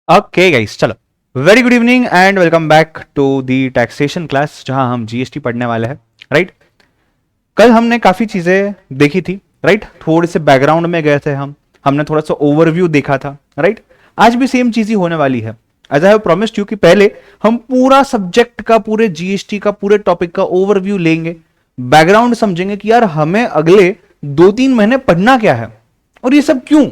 Okay guys, चलो very good evening and welcome back to the taxation class जहां हम GST पढ़ने वाले हैं। राइट, कल हमने काफी चीजें देखी थी। राइट, थोड़े से बैकग्राउंड में गए थे हमने थोड़ा सा ओवरव्यू देखा था। राइट, आज भी सेम चीज ही होने वाली है। As I have promised you कि पहले हम पूरा सब्जेक्ट का, पूरे जीएसटी का, पूरे टॉपिक का ओवरव्यू लेंगे, बैकग्राउंड समझेंगे कि यार हमें अगले 2-3 महीने पढ़ना क्या है और ये सब क्यों,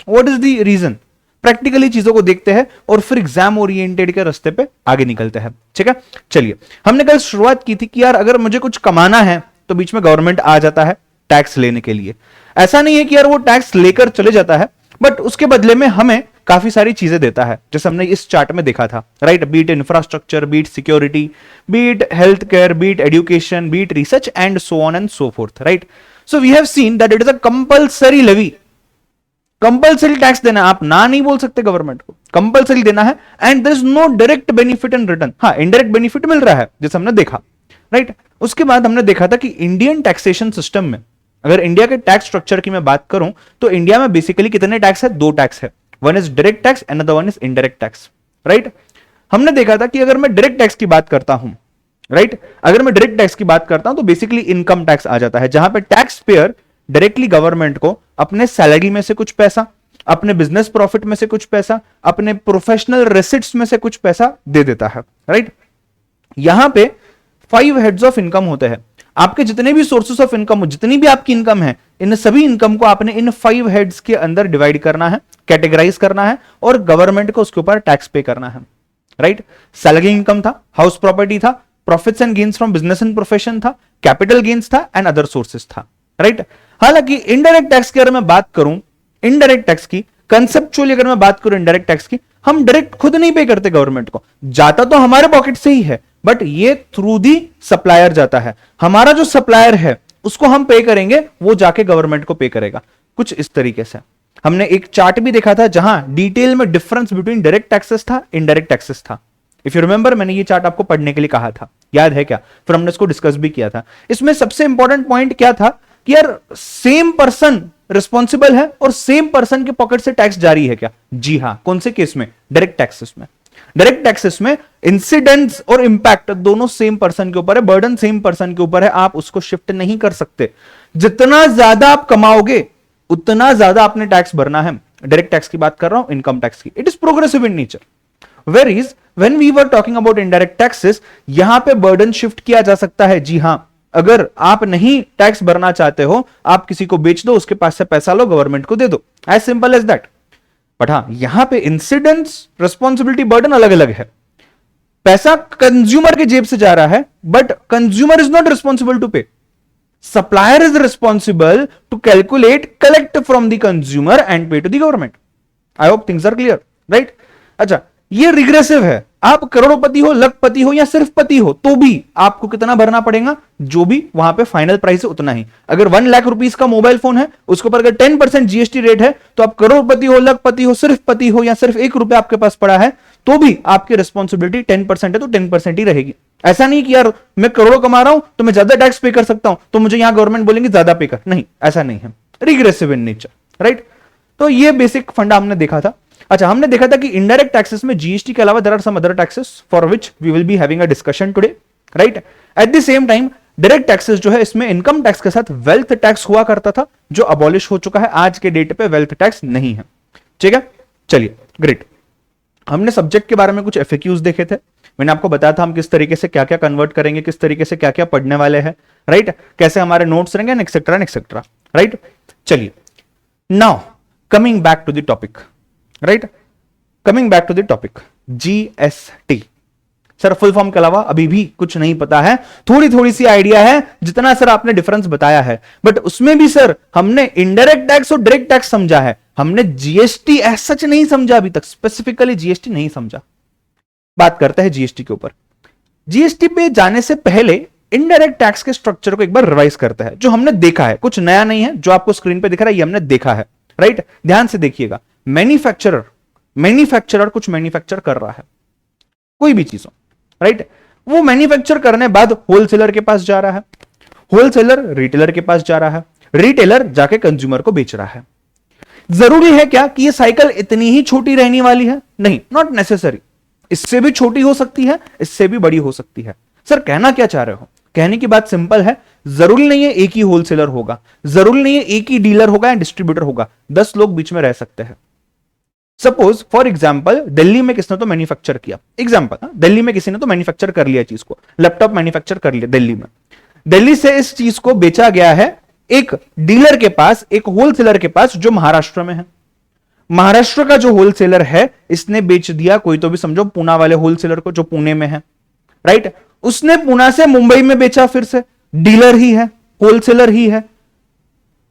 what is the reason. Practically चीजों को देखते हैं और फिर एग्जाम ओरिएंटेड के रास्ते पे आगे निकलते हैं। ठीक है, चलिए। हमने कल शुरुआत की थी कि यार अगर मुझे कुछ कमाना है तो बीच में गवर्नमेंट आ जाता है टैक्स लेने के लिए। ऐसा नहीं है कि यार वो टैक्स लेकर चले जाता है, बट उसके बदले में हमें काफी सारी चीजें देता है, जैसे हमने इस चार्ट में देखा था। Right, be it infrastructure, be it security, be it health care, be it education, be it research and so on and so forth. Right, so we have seen that it is a compulsory levy. Compulsory tax देना है, आप ना नहीं बोल सकते government को, compulsory देना है। And there is no direct benefit in return. हाँ, इनडायरेक्ट बेनिफिट मिल रहा है, जैसे हमने देखा। राइट, उसके बाद हमने देखा था कि इंडियन टैक्सेशन सिस्टम में, अगर इंडिया के टैक्स स्ट्रक्चर की मैं बात करूं तो इंडिया में बेसिकली कितने टैक्स है? 2 टैक्स है। One is direct tax, another one is indirect tax. Right, हमने देखा था कि अगर मैं डायरेक्ट टैक्स की बात करता हूं, राइट, अगर मैं डायरेक्ट टैक्स की बात करता हूं तो बेसिकली इनकम टैक्स आ जाता है, जहां पे टैक्स पेयर डायरेक्टली गवर्नमेंट को अपने सैलरी में से कुछ पैसा, अपने बिजनेस प्रॉफिट में से कुछ पैसा, अपने प्रोफेशनल रेसिट्स में से कुछ पैसा दे देता है। राइट, यहां पे 5 हेड्स ऑफ इनकम होते हैं। आपके जितने भी सोर्सेस ऑफ इनकम हो, जितनी भी आपकी इनकम है, इन सभी इनकम को आपने इन 5 हेड्स के अंदर डिवाइड करना है, कैटेगराइज करना है और गवर्नमेंट को उसके ऊपर टैक्स पे करना है। राइट, सैलरी इनकम था, हाउस प्रॉपर्टी था, profits and gains from business and profession था, कैपिटल गेन्स था एंड अदर सोर्सेस था। राइट, हालांकि इनडायरेक्ट टैक्स की अगर मैं बात करूं, इनडायरेक्ट टैक्स की कंसेप्चुअली अगर मैं बात करूं, इनडायरेक्ट टैक्स की, हम डायरेक्ट खुद नहीं पे करते गवर्नमेंट को, जाता तो हमारे पॉकेट से ही है, बट ये थ्रू दी सप्लायर जाता है। हमारा जो सप्लायर है उसको हम पे करेंगे, वो जाके गवर्नमेंट को पे करेगा। कुछ इस तरीके से हमने एक चार्ट भी देखा था जहां डिटेल में डिफरेंस बिटवीन डायरेक्ट टैक्सेस था, इनडायरेक्ट टैक्सेस था। इफ यू रिमेंबर, मैंने ये चार्ट आपको पढ़ने के लिए कहा था, याद है क्या? फिर हमने इसको डिस्कस भी किया था। इसमें सबसे इंपॉर्टेंट पॉइंट क्या था कि यार सेम पर्सन रिस्पॉन्सिबल है और सेम पर्सन के पॉकेट से टैक्स जारी है क्या? जी हां। कौन से केस में? डायरेक्ट टैक्सेस में। डायरेक्ट टैक्सेस में इंसिडेंट्स और इंपैक्ट दोनों सेम पर्सन के ऊपर है, बर्डन सेम पर्सन के ऊपर है, आप उसको शिफ्ट नहीं कर सकते। जितना ज्यादा आप कमाओगे उतना ज्यादा आपने टैक्स भरना है। डायरेक्ट टैक्स की बात कर रहा हूं, इनकम टैक्स की। It is progressive in nature. Varies when we were talking about indirect taxes, यहां पे बर्डन शिफ्ट किया जा सकता है। जी हां, अगर आप नहीं टैक्स भरना चाहते हो, आप किसी को बेच दो, उसके पास से पैसा लो, गवर्नमेंट को दे दो, as simple as that. But हां, यहां पे इंसिडेंट्स, रिस्पॉन्सिबिलिटी, बर्डन अलग अलग है। पैसा कंज्यूमर के जेब से जा रहा है, but consumer is not responsible to pay. Supplier is responsible to calculate, collect from the consumer and pay to the government. I hope things are clear. Right, अच्छा, ये रिग्रेसिव है। आप करोड़पति हो, लखपति हो या सिर्फ पति हो, तो भी आपको कितना भरना पड़ेगा? जो भी वहां पे फाइनल प्राइस है उतना ही। अगर 1 लाख रुपीस का मोबाइल फोन है, उसके ऊपर अगर 10% जीएसटी रेट है, तो आप करोड़पति हो, लखपति हो, सिर्फ पति हो या सिर्फ 1 रुपया आपके पास पड़ा है, तो भी आपकी रिस्पॉन्सिबिलिटी 10% है तो 10% ही रहेगी। ऐसा नहीं कि यार मैं करोड़ों कमा रहा हूं तो मैं ज्यादा टैक्स पे कर सकता हूं, तो मुझे यहां गवर्नमेंट बोलेंगे ज्यादा पे कर। नहीं, ऐसा नहीं है। Regressive in nature. राइट, तो ये बेसिक फंडा हमने देखा था। अच्छा, हमने देखा था कि इनडायरेक्ट टैक्सेस में जीएसटी के अलावा there are some other taxes for which we will be having a discussion today. Right, at the same time direct taxes जो है, इसमें इनकम टैक्स के साथ वेल्थ टैक्स हुआ करता था, जो अबॉलिश हो चुका है। आज के डेट पे वेल्थ टैक्स नहीं है। ठीक है, चलिए, ग्रेट। हमने सब्जेक्ट के बारे में कुछ एफएक्यूज देखे थे। मैंने आपको बताया था हम किस तरीके से क्या क्या कन्वर्ट करेंगे, किस तरीके से क्या क्या पढ़ने वाले हैं। राइट, कैसे हमारे नोट्स रहेंगे, एक्सेट्रा एक्सेट्रा। राइट, चलिए, now coming back to the topic. Right, coming back to the topic, GST. Sir full form के अलावा अभी भी कुछ नहीं पता है, थोड़ी थोड़ी सी आइडिया है, जितना सर आपने डिफरेंस बताया है, बट उसमें भी सर हमने इनडायरेक्ट टैक्स और डायरेक्ट टैक्स समझा है, हमने जीएसटी एज सच नहीं समझा अभी तक, स्पेसिफिकली जीएसटी नहीं समझा। बात करते हैं जीएसटी के ऊपर। जीएसटी पे जाने से पहले इनडायरेक्ट टैक्स के स्ट्रक्चर को एक बार रिवाइज करते हैं, जो हमने देखा है, कुछ नया नहीं है, जो आपको स्क्रीन पे दिख रहा है ये हमने देखा है। राइट, ध्यान से देखिएगा। मैन्युफैक्चरर कुछ मैन्युफैक्चर कर रहा है, कोई भी चीज हो, राइट, वो मैन्युफैक्चर करने बाद होलसेलर के पास जा रहा है, होलसेलर रिटेलर के पास जा रहा है, रिटेलर जाके कंज्यूमर को बेच रहा है। जरूरी है क्या कि ये साइकिल इतनी ही छोटी रहने वाली है? नहीं, नॉट नेसेसरी। इससे भी छोटी हो सकती है, इससे भी बड़ी हो सकती है। सर कहना क्या चाह रहे हो? कहने की बात सिंपल है, जरूरी नहीं है एक ही होलसेलर होगा, जरूरी नहीं है एक ही डीलर होगा या डिस्ट्रीब्यूटर होगा, 10 लोग बीच में रह सकते हैं। सपोज फॉर एग्जाम्पल दिल्ली में किसने तो मैन्युफैक्चर किया, एग्जाम्पल दिल्ली में किसी ने तो मैन्युफैक्चर कर लिया चीज को, लैपटॉप मैन्युफैक्चर कर लिया दिल्ली में। दिल्ली से इस चीज को बेचा गया है एक डीलर के पास, एक होलसेलर के पास जो महाराष्ट्र में है। महाराष्ट्र का जो होलसेलर है इसने बेच दिया कोई तो भी समझो पूना वाले होलसेलर को जो पुणे में है, राइट। उसने पुणे से मुंबई में बेचा, फिर से डीलर ही है, होलसेलर ही है।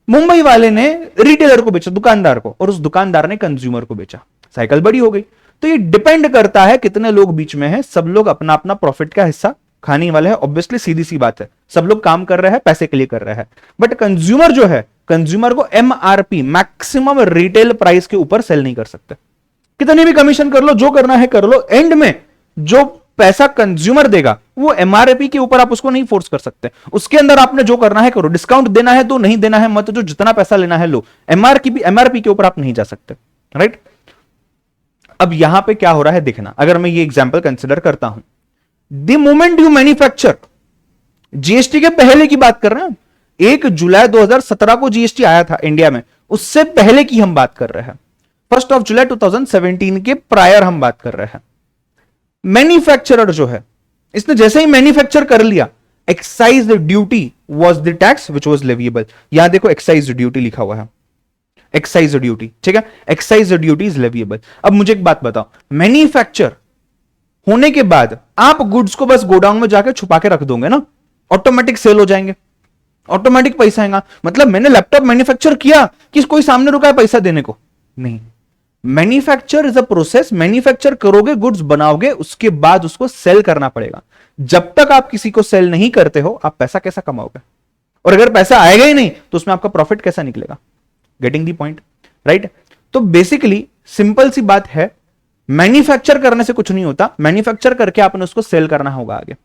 मुंबई वाले ने रिटेलर को बेचा, दुकानदार को, और उस दुकानदार ने कंज्यूमर को बेचा, साइकिल बड़ी हो गई। तो ये डिपेंड करता है कितने लोग बीच में हैं, सब लोग अपना अपना प्रॉफिट का हिस्सा खाने वाले हैं। ऑब्वियसली सीधी सी बात है, सब लोग काम कर रहे हैं, पैसे के लिए कर रहे हैं। बट कंज्यूमर जो है, कंज्यूमर को एमआरपी मैक्सिमम रिटेल प्राइस के ऊपर सेल नहीं कर सकते। कितनी भी कमीशन कर लो, जो करना है कर लो, एंड में जो पैसा कंज्यूमर देगा वो एमआरपी के ऊपर आप उसको नहीं फोर्स कर सकते। उसके अंदर आपने जो करना है करो, डिस्काउंट देना है तो, नहीं देना है मत, जो जितना पैसा लेना है लो। एमआरपी के ऊपर आप नहीं जा सकते, राइट। अब यहां पे क्या हो रहा है देखना, अगर मैं ये एग्जांपल कंसीडर करता हूं, the moment you manufacture, GST के पहले की बात कर रहे हैं, 1 जुलाई 2017 को जीएसटी आया था इंडिया में, उससे पहले की हम बात कर रहे हैं, 1 जुलाई 2017 के प्रायर हम बात कर रहे हैं। मैन्युफैक्चरर जो है, इसने जैसे ही मैन्युफैक्चर कर लिया, excise duty was the tax which was leviable. यहां देखो एक्साइज ड्यूटी लिखा हुआ है, एक्साइज ड्यूटी, ठीक है, एक्साइज ड्यूटी इज लेविएबल। अब मुझे एक बात बताओ, मैन्युफैक्चर होने के बाद आप गुड्स को बस गोडाउन में जाकर छुपा के रख दोगे ना, ऑटोमेटिक सेल हो जाएंगे, ऑटोमेटिक पैसा आएगा। मतलब मैंने लैपटॉप मैन्युफैक्चर किया कि कोई सामने रुका है पैसा देने को? नहीं। Manufacture is a process, manufacture करोगे, गुड्स बनाओगे, उसके बाद उसको सेल करना पड़ेगा। जब तक आप किसी को सेल नहीं करते हो, आप पैसा कैसा कमाओगे? और अगर पैसा आएगा ही नहीं तो उसमें आपका प्रॉफिट कैसा निकलेगा? Getting the point, right. तो बेसिकली सिंपल सी बात है, मैन्युफैक्चर करने से कुछ नहीं होता, मैन्युफैक्चर करके आपने उसको सेल करना होगा आगे।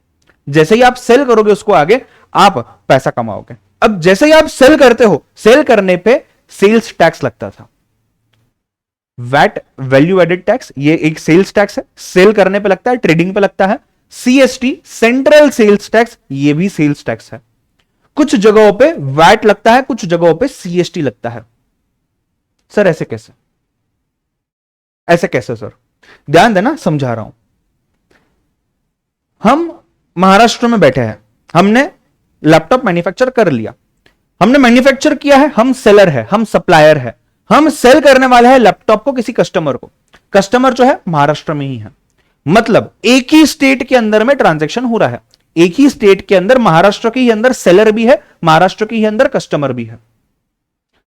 जैसे ही आप सेल करोगे उसको आगे, आप पैसा कमाओगे। अब जैसे ही आप सेल करते हो, सेल करने पे सेल्स टैक्स लगता था, वैट, वैल्यू एडेड टैक्स, ये एक सेल्स टैक्स है, सेल करने पे लगता है, ट्रेडिंग पे लगता है। सीएसटी, सेंट्रल सेल्स टैक्स, ये भी सेल्स टैक्स है। कुछ जगहों पे वैट लगता है, कुछ जगहों पे सीएसटी लगता है। सर ऐसे कैसे, ऐसे कैसे सर? ध्यान देना, समझा रहा हूं। हम महाराष्ट्र में बैठे हैं, हमने लैपटॉप मैन्युफैक्चर कर लिया, हमने मैन्युफैक्चर किया है, हम सेलर है, हम सप्लायर है, हम सेल करने वाले हैं लैपटॉप को किसी कस्टमर को। कस्टमर जो है महाराष्ट्र में ही है, मतलब एक ही स्टेट के अंदर में ट्रांजैक्शन हो रहा है, एक ही स्टेट के अंदर, महाराष्ट्र के ही अंदर सेलर भी है, महाराष्ट्र के ही अंदर कस्टमर भी है।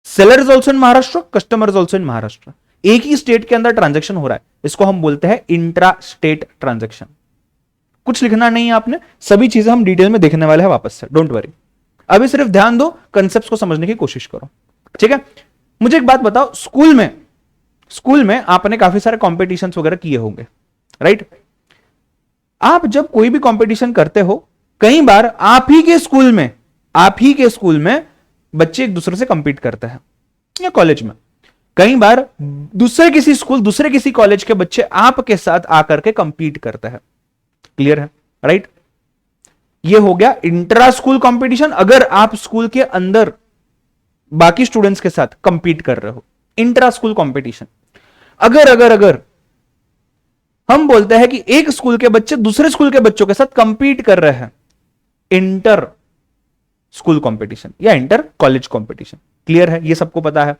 Seller is also in Maharashtra, customer is also in Maharashtra, एक ही स्टेट के अंदर ट्रांजैक्शन हो रहा है। इसको हम बोलते हैं इंट्रा स्टेट ट्रांजैक्शन। कुछ लिखना नहीं है आपने, सभी चीजें हम डिटेल में देखने वाले हैं वापस से, डोंट वरी। अभी सिर्फ ध्यान दो, कंसेप्ट को समझने की कोशिश करो, ठीक है। मुझे एक बात बताओ, स्कूल में आपने काफी सारे कॉम्पिटिशन वगैरह किए होंगे, राइट। आप जब कोई भी कॉम्पिटिशन करते हो, कई बार आप ही के स्कूल में बच्चे एक दूसरे से कंपीट करते हैं, या कॉलेज में कई बार दूसरे किसी स्कूल, दूसरे किसी कॉलेज के बच्चे आपके साथ आकर के कंपीट करते हैं। क्लियर है, राइट। ये हो गया इंट्रा स्कूल कंपटीशन। अगर आप स्कूल के अंदर बाकी स्टूडेंट्स के साथ कंपीट कर रहे हो, इंट्रा स्कूल कंपटीशन। अगर हम बोलते हैं कि एक स्कूल के बच्चे दूसरे स्कूल के बच्चों के साथ कंपीट कर रहे हैं, इंटर स्कूल कंपटीशन या इंटर कॉलेज कंपटीशन। क्लियर है, ये सबको पता है।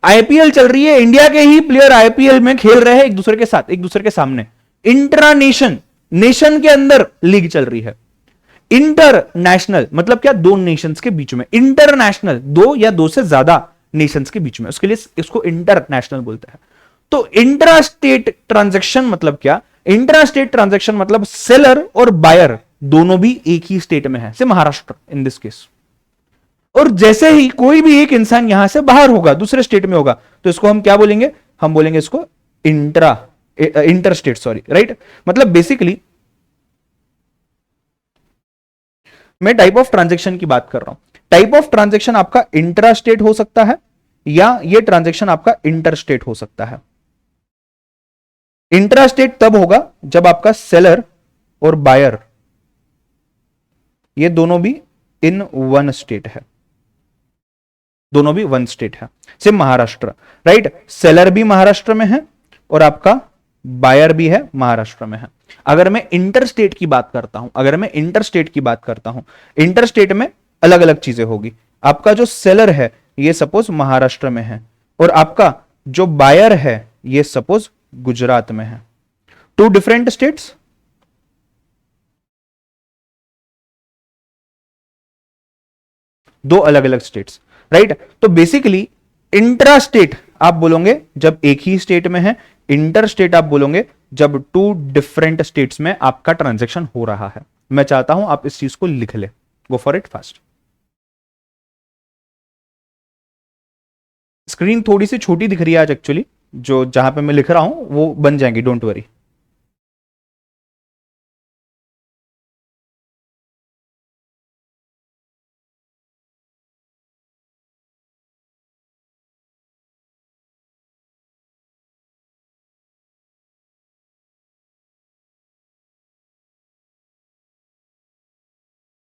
आईपीएल चल रही है, इंडिया के ही प्लेयर आईपीएल में खेल रहे हैं एक दूसरे के साथ, एक दूसरे के सामने। इंट्रा नेशन के अंदर लीग चल रही है। इंटरनेशनल मतलब क्या? दो नेशंस के बीच में। इंटरनेशनल दो या दो से ज्यादा नेशंस के बीच में, उसके लिए इसको इंटरनेशनल बोलते हैं। तो इंट्रा स्टेट ट्रांजैक्शन मतलब क्या? इंट्रा स्टेट ट्रांजैक्शन मतलब सेलर और बायर दोनों भी एक ही स्टेट में है, से महाराष्ट्र इन दिस केस। और जैसे ही कोई भी एक इंसान यहां से बाहर होगा, दूसरे स्टेट में होगा, तो इसको हम क्या बोलेंगे? हम बोलेंगे इसको इंटर स्टेट, सॉरी, राइट। मतलब बेसिकली मैं टाइप ऑफ ट्रांजैक्शन की बात कर रहा हूं। टाइप ऑफ ट्रांजैक्शन आपका इंट्रा स्टेट हो सकता है या ये ट्रांजैक्शन आपका इंटर स्टेट हो सकता है। इंट्रा स्टेट तब होगा जब आपका सेलर और बायर ये दोनों भी इन वन स्टेट है, दोनों भी वन स्टेट है। सिर्फ महाराष्ट्र, राइट, सेलर भी महाराष्ट्र में है और आपका बायर भी है महाराष्ट्र में है। अगर मैं इंटर स्टेट की बात करता हूं, अगर मैं इंटर स्टेट की बात करता हूं, इंटर स्टेट में अलग अलग चीजें होगी। आपका जो सेलर है ये सपोज महाराष्ट्र में है और आपका जो बायर है ये सपोज गुजरात में है। टू डिफरेंट स्टेट्स, दो अलग अलग स्टेट्स, राइट। तो बेसिकली इंट्रा स्टेट आप बोलोगे जब एक ही स्टेट में है, इंटर स्टेट आप बोलोगे जब टू डिफरेंट स्टेट्स में आपका ट्रांजैक्शन हो रहा है। मैं चाहता हूं आप इस चीज को लिख ले, गो फॉर इट फास्ट। स्क्रीन थोड़ी सी छोटी दिख रही है आज एक्चुअली, जो जहां पे मैं लिख रहा हूं वो बन जाएंगी, डोंट वरी।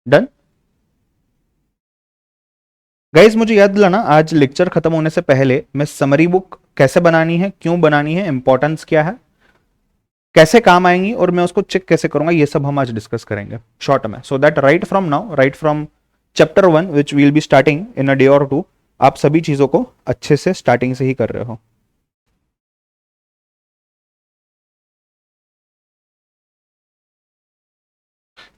डन गाइज, मुझे याद दिलाना आज लेक्चर खत्म होने से पहले मैं समरी बुक कैसे बनानी है, क्यों बनानी है, इंपॉर्टेंस क्या है, कैसे काम आएंगी और मैं उसको चेक कैसे करूंगा, ये सब हम आज डिस्कस करेंगे शॉर्ट में। So that right from now, right from chapter 1 which will be starting in a day और टू, आप सभी चीजों को अच्छे से स्टार्टिंग से ही कर रहे हो।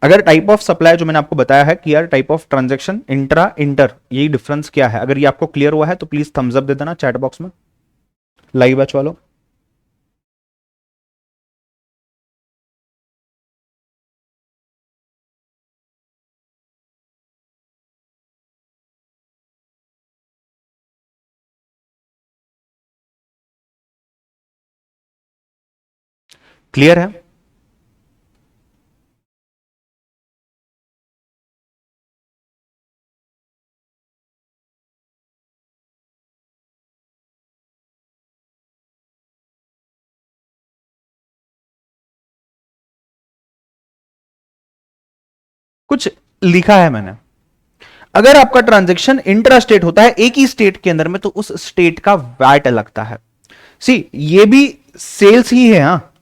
अगर टाइप ऑफ सप्लाई जो मैंने आपको बताया है कि यार type of transaction intra inter, यही डिफरेंस क्या है, अगर ये आपको क्लियर हुआ है तो प्लीज थम्स अप दे देना चैट बॉक्स में, लाइव बैच वालों। क्लियर है? कुछ लिखा है मैंने, अगर आपका ट्रांजैक्शन इंट्रा स्टेट होता है एक ही स्टेट के अंदर में तो उस स्टेट का वैट लगता है। सी ये भी सेल्स ही है, हाँ,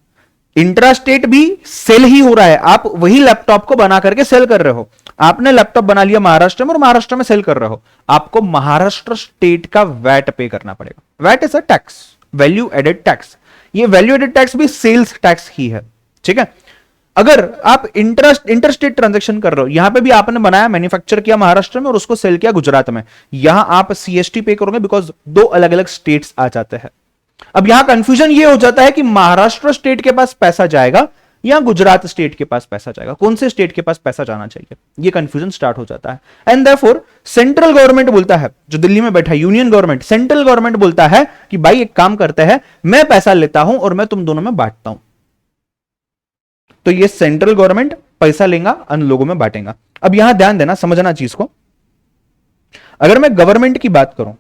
इंट्रा स्टेट भी सेल ही हो रहा है। आप वही लैपटॉप को बना करके सेल कर रहे हो, आपने लैपटॉप बना लिया महाराष्ट्र में और महाराष्ट्र में सेल कर रहे हो, आपको महाराष्ट्र स्टेट का वैट पे करना पड़ेगा। VAT is a tax, value added tax. ये वैल्यू एडेड टैक्स भी सेल्स टैक्स ही है, ठीक है। अगर आप इंटर स्टेट ट्रांजेक्शन कर रहे हो, यहां पे भी आपने बनाया, मैन्युफैक्चर किया महाराष्ट्र में और उसको सेल किया गुजरात में, यहां आप सीएसटी पे करोगे बिकॉज दो अलग अलग स्टेट्स आ जाते हैं। अब यहां कंफ्यूजन ये हो जाता है कि महाराष्ट्र स्टेट के पास पैसा जाएगा या गुजरात स्टेट के पास पैसा जाएगा, कौन से स्टेट के पास पैसा जाना चाहिए, ये कंफ्यूजन स्टार्ट हो जाता है। एंड देयरफॉर सेंट्रल गवर्नमेंट बोलता है, जो दिल्ली में बैठा है यूनियन गवर्नमेंट, सेंट्रल गवर्नमेंट बोलता है कि भाई एक काम करते हैं, मैं पैसा लेता हूं और मैं तुम दोनों में बांटता हूं। तो ये सेंट्रल गवर्नमेंट पैसा लेगा, अन लोगों में बांटेगा। अब यहां ध्यान देना, समझना चीज को, अगर मैं गवर्नमेंट की बात करूं,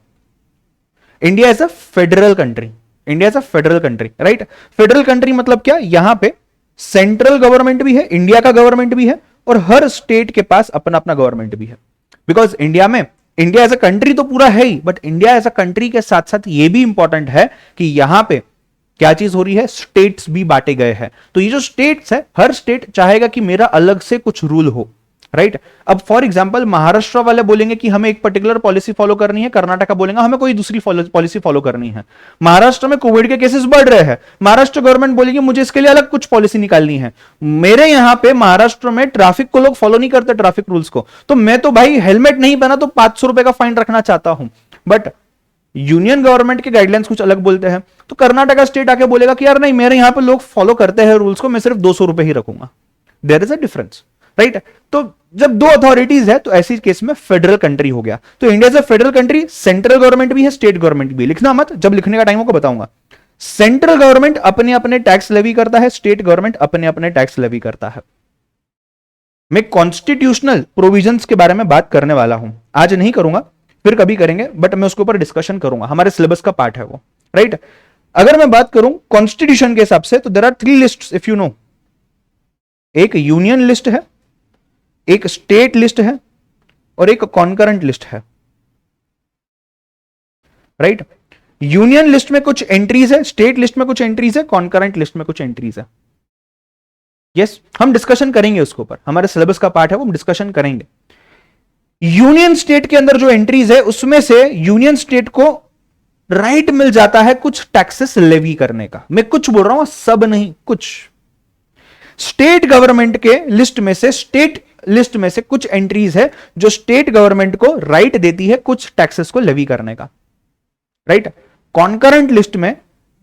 India is a federal country, India is a federal country, right. Federal country मतलब क्या, यहां पे सेंट्रल गवर्नमेंट भी है, इंडिया का गवर्नमेंट भी है और हर स्टेट के पास अपना अपना गवर्नमेंट भी है। बिकॉज इंडिया में, इंडिया एज अ कंट्री तो पूरा है ही, but India as a country के साथ साथ ये भी इंपॉर्टेंट है कि यहां पे क्या चीज हो रही है, स्टेट्स भी बांटे गए हैं। तो ये जो स्टेट्स है, हर स्टेट चाहेगा कि मेरा अलग से कुछ रूल हो, राइट। अब फॉर एग्जांपल महाराष्ट्र वाले बोलेंगे कि हमें एक पर्टिकुलर पॉलिसी फॉलो करनी है, कर्नाटक बोलेगा हमें कोई दूसरी पॉलिसी फॉलो करनी है। महाराष्ट्र में कोविड के केसेस बढ़ रहे हैं, महाराष्ट्र गवर्नमेंट बोलेगी मुझे इसके लिए अलग कुछ पॉलिसी निकालनी है। मेरे यहां पे महाराष्ट्र में ट्रैफिक को लोग फॉलो नहीं करते, ट्रैफिक रूल्स को, तो मैं तो भाई हेलमेट नहीं पहना तो 500 रुपए का फाइन रखना चाहता हूं, बट यूनियन गवर्नमेंट के गाइडलाइंस कुछ अलग बोलते हैं। तो कर्नाटक स्टेट आके बोलेगा कि यार नहीं, मेरे यहां पे लोग फॉलो करते हैं रूल्स को, मैं सिर्फ 200 रुपए ही रखूंगा। There is a difference, right. तो जब दो अथॉरिटीज है तो ऐसी केस में फेडरल कंट्री हो गया। तो India is a federal country, central government भी है, स्टेट गवर्नमेंट भी है। लिखना मत, जब लिखने का टाइम होगा बताऊंगा। सेंट्रल गवर्नमेंट अपने अपने टैक्स लेवी करता है, स्टेट गवर्नमेंट अपने अपने टैक्स लेवी करता है। मैं कॉन्स्टिट्यूशनल प्रोविजंस के बारे में बात करने वाला हूं, आज नहीं करूंगा, फिर कभी करेंगे, बट मैं उसके ऊपर डिस्कशन करूंगा, हमारे सिलेबस का पार्ट है वो, राइट। अगर मैं बात करूं कॉन्स्टिट्यूशन के हिसाब से, तो there are 3 lists if you know. एक यूनियन लिस्ट है, एक स्टेट लिस्ट है, और एक कॉन्करेंट लिस्ट है, राइट। यूनियन लिस्ट में कुछ एंट्रीज है, स्टेट लिस्ट में कुछ एंट्रीज है, कॉन्करेंट लिस्ट में कुछ एंट्रीज है। यस, हम डिस्कशन करेंगे उसके ऊपर, हमारे सिलेबस का पार्ट है वो, हम डिस्कशन करेंगे। यूनियन स्टेट के अंदर जो एंट्रीज है उसमें से यूनियन स्टेट को राइट मिल जाता है कुछ टैक्सेस लेवी करने का। मैं कुछ बोल रहा हूं, सब नहीं, कुछ। स्टेट गवर्नमेंट के लिस्ट में से, स्टेट लिस्ट में से कुछ एंट्रीज है जो स्टेट गवर्नमेंट को राइट देती है कुछ टैक्सेस को लेवी करने का, राइट। कॉन्करेंट लिस्ट में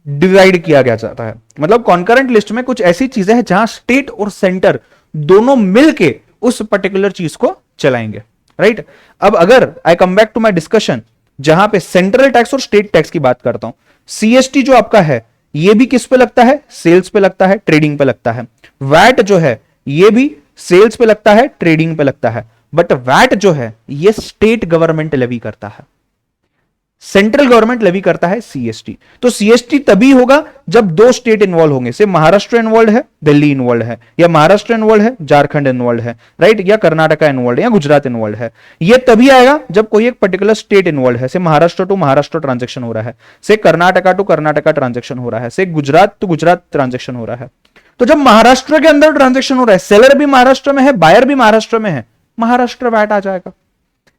डिवाइड किया गया जाता है, मतलब कॉन्करेंट लिस्ट में कुछ ऐसी चीजें हैं जहां स्टेट और सेंटर दोनों मिलके उस पर्टिकुलर चीज को चलाएंगे, राइट। अब अगर I come back to my discussion, जहां पे सेंट्रल टैक्स और स्टेट टैक्स की बात करता हूं, सीएसटी जो आपका है ये भी किस पे लगता है, सेल्स पे लगता है, ट्रेडिंग पे लगता है। वैट जो है ये भी सेल्स पे लगता है, ट्रेडिंग पे लगता है, बट वैट जो है ये स्टेट गवर्नमेंट लेवी करता है, सेंट्रल गवर्नमेंट लेवी करता है सीएसटी। तो सीएसटी तभी होगा जब दो स्टेट इन्वॉल्व होंगे, से महाराष्ट्र इन्वॉल्व है, दिल्ली इन्वॉल्व है, या महाराष्ट्र इन्वॉल्व है, झारखंड इन्वॉल्व है, राइट, या कर्नाटका इन्वॉल्व है, या गुजरात इन्वॉल्व है। ये तभी आएगा जब कोई एक पर्टिकुलर स्टेट इन्वॉल्व है, से महाराष्ट्र टू महाराष्ट्र ट्रांजेक्शन हो रहा है, से कर्नाटका टू कर्नाटका ट्रांजेक्शन हो रहा है, से गुजरात टू गुजरात ट्रांजेक्शन हो रहा है। तो जब महाराष्ट्र के अंदर ट्रांजेक्शन हो रहा है, सेलर भी महाराष्ट्र में है, बायर भी महाराष्ट्र में है, महाराष्ट्र वैट आ जाएगा।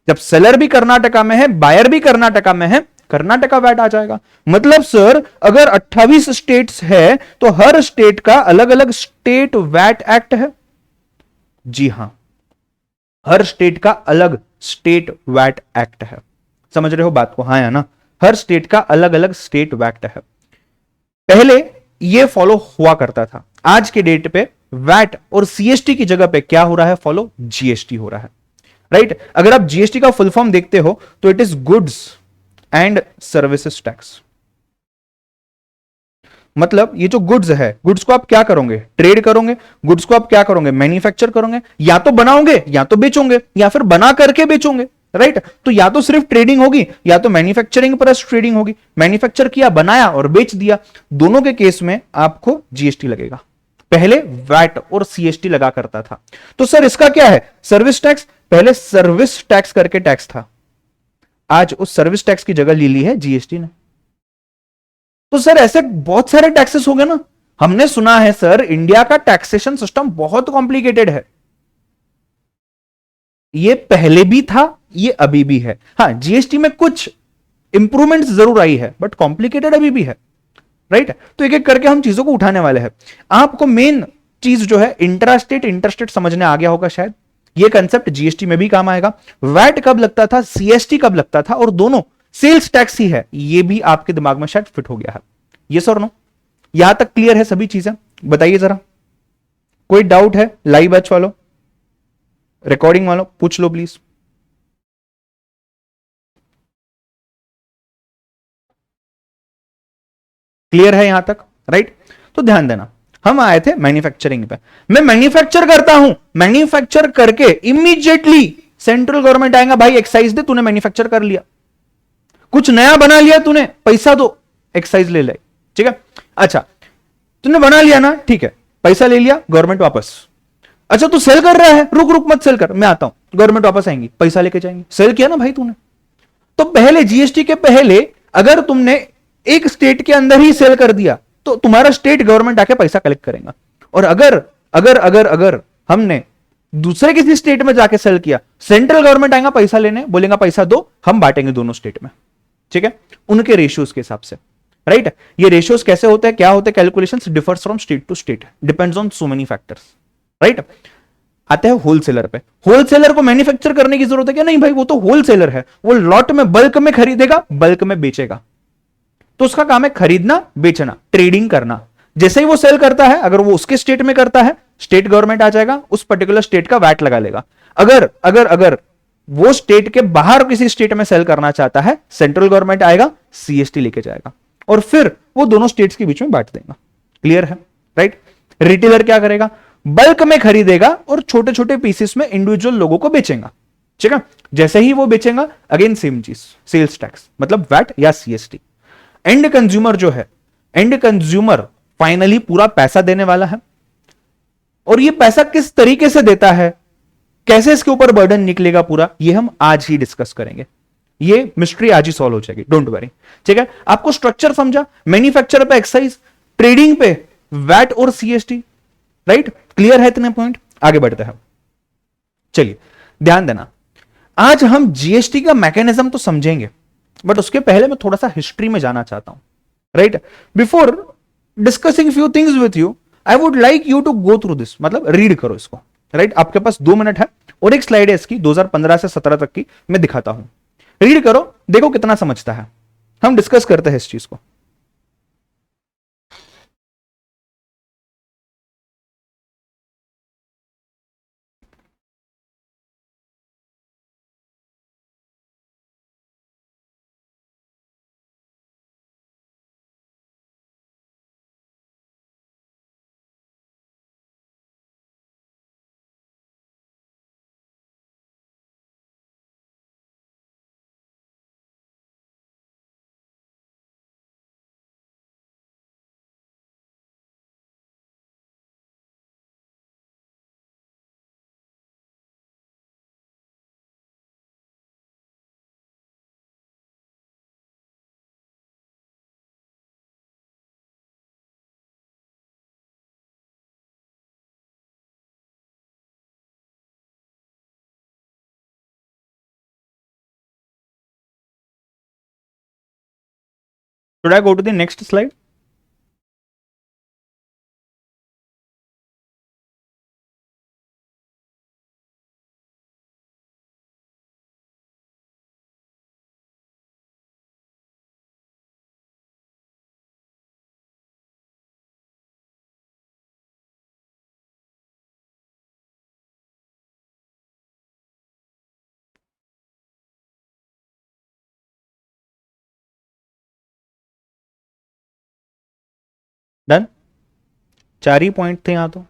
जब सेलर भी कर्नाटका में है, बायर भी कर्नाटका में है, कर्नाटका वैट आ जाएगा। मतलब सर अगर 28 स्टेट्स है तो हर स्टेट का अलग अलग स्टेट वैट एक्ट है। जी हां, हर स्टेट का अलग स्टेट वैट एक्ट है। समझ रहे हो बात को? हाँ या ना? हर स्टेट का अलग अलग स्टेट वैट है। पहले ये फॉलो हुआ करता था, आज के डेट पे वैट और सीएसटी की जगह पे क्या हो रहा है फॉलो? जीएसटी हो रहा है, राइट। अगर आप जीएसटी का फुल फॉर्म देखते हो तो it is goods and services tax. मतलब ये जो गुड्स है, गुड्स को आप क्या करोगे? ट्रेड करोगे। गुड्स को आप क्या करोगे? मैन्युफैक्चर करोगे। या तो बनाओगे या तो बेचोगे, या फिर बना करके बेचोगे, राइट। तो या तो सिर्फ ट्रेडिंग होगी या तो मैन्युफैक्चरिंग प्लस ट्रेडिंग होगी। मैन्युफैक्चर किया, बनाया और बेच दिया, दोनों के केस में आपको जीएसटी लगेगा। पहले वैट और सीएसटी लगा करता था। तो सर इसका क्या है? Service tax. पहले सर्विस टैक्स करके टैक्स था, आज उस सर्विस टैक्स की जगह ले ली है जीएसटी ने। तो सर ऐसे बहुत सारे टैक्सेस हो गए ना। हमने सुना है सर इंडिया का टैक्सेशन सिस्टम बहुत कॉम्प्लिकेटेड है। ये पहले भी था, ये अभी भी है। हां, जीएसटी में कुछ इंप्रूवमेंट जरूर आई है, बट कॉम्प्लिकेटेड अभी भी है, राइट। तो एक एक करके हम चीजों को उठाने वाले हैं। आपको मेन चीज जो है इंट्रास्टेट इंटरस्टेट समझने आ गया होगा शायद। ये कंसेप्ट जीएसटी में भी काम आएगा। वैट कब लगता था, सीएसटी कब लगता था, और दोनों सेल्स टैक्स ही है, ये भी आपके दिमाग में शायद फिट हो गया है। यस और नो? यहां तक क्लियर है सभी चीजें? बताइए जरा, कोई डाउट है? लाइव बैच वालों, रिकॉर्डिंग वालों पूछ लो प्लीज। क्लियर है यहां तक, राइट। तो ध्यान देना, हम आए थे मैन्युफैक्चरिंग पे। मैं मैन्युफैक्चर करता हूं, मैन्युफैक्चर करके इमीडिएटली सेंट्रल गवर्नमेंट आएगा, भाई एक्साइज दे, तूने मैन्युफैक्चर कर लिया, कुछ नया बना लिया तूने, पैसा दो, एक्साइज ले ले, ठीक है। अच्छा, तूने बना लिया ना, ठीक है, पैसा ले लिया, गवर्नमेंट वापस। अच्छा तू सेल कर रहा है, रुक रुक मत सेल कर, मैं आता हूं, गवर्नमेंट वापस आएंगी, पैसा लेके जाएंगे। सेल किया ना भाई तूने। तो पहले जीएसटी के पहले अगर तुमने एक स्टेट के अंदर ही सेल कर दिया तो तुम्हारा स्टेट गवर्नमेंट आके पैसा कलेक्ट करेगा। और अगर अगर अगर अगर हमने दूसरे किसी स्टेट में जाके सेल किया, सेंट्रल गवर्नमेंट आएगा पैसा लेने, बोलेगा पैसा दो, हम बांटेंगे दोनों स्टेट में, ठीक है, उनके रेशियोज के हिसाब से, राइट। ये रेशियोज कैसे होते हैं, क्या होते हैं, calculations differs from state to state, depends on so many factors, right. आते हैं होलसेलर पे। होलसेलर को मैन्युफैक्चर करने की जरूरत है क्या? नहीं भाई, वो तो होलसेलर है, वो लॉट में बल्क में खरीदेगा, बल्क में बेचेगा। तो उसका काम है खरीदना, बेचना, ट्रेडिंग करना। जैसे ही वो सेल करता है, अगर वो उसके स्टेट में करता है, स्टेट गवर्नमेंट आ जाएगा, उस पर्टिकुलर स्टेट का वैट लगा लेगा। अगर अगर अगर वो स्टेट के बाहर किसी स्टेट में सेल करना चाहता है, सेंट्रल गवर्नमेंट आएगा, सीएसटी लेके जाएगा, और फिर वो दोनों स्टेट्स के बीच में बांट देगा। क्लियर है, राइट। रिटेलर क्या करेगा? बल्क में खरीदेगा और छोटे छोटे पीसेस में इंडिविजुअल लोगों को बेचेगा, ठीक है। जैसे ही वो बेचेगा अगेन सेम चीज, सेल्स टैक्स मतलब वैट या सीएसटी। एंड कंज्यूमर जो है, एंड कंज्यूमर फाइनली पूरा पैसा देने वाला है, और ये पैसा किस तरीके से देता है, कैसे इसके ऊपर बर्डन निकलेगा पूरा, ये हम आज ही डिस्कस करेंगे। ये मिस्ट्री आज ही सॉल्व हो जाएगी, डोंट वरी। ठीक है, आपको स्ट्रक्चर समझा, मैन्युफैक्चरर पे एक्साइज, ट्रेडिंग पे वैट और सीएसटी, राइट। क्लियर है इतने पॉइंट, आगे बढ़ते हैं। चलिए ध्यान देना, आज हम जीएसटी का मैकेनिज्म तो समझेंगे, बट उसके पहले मैं थोड़ा सा हिस्ट्री में जाना चाहता हूं, right. Before discussing few things with you, I would like you to go through this, मतलब रीड करो इसको, राइट। आपके पास 2 मिनट है और एक स्लाइड है इसकी 2015 से 17 तक की, मैं दिखाता हूं, रीड करो, देखो कितना समझता है, हम डिस्कस करते हैं इस चीज को। Should I go to the next slide? Done, 4 he point थे यहां तो।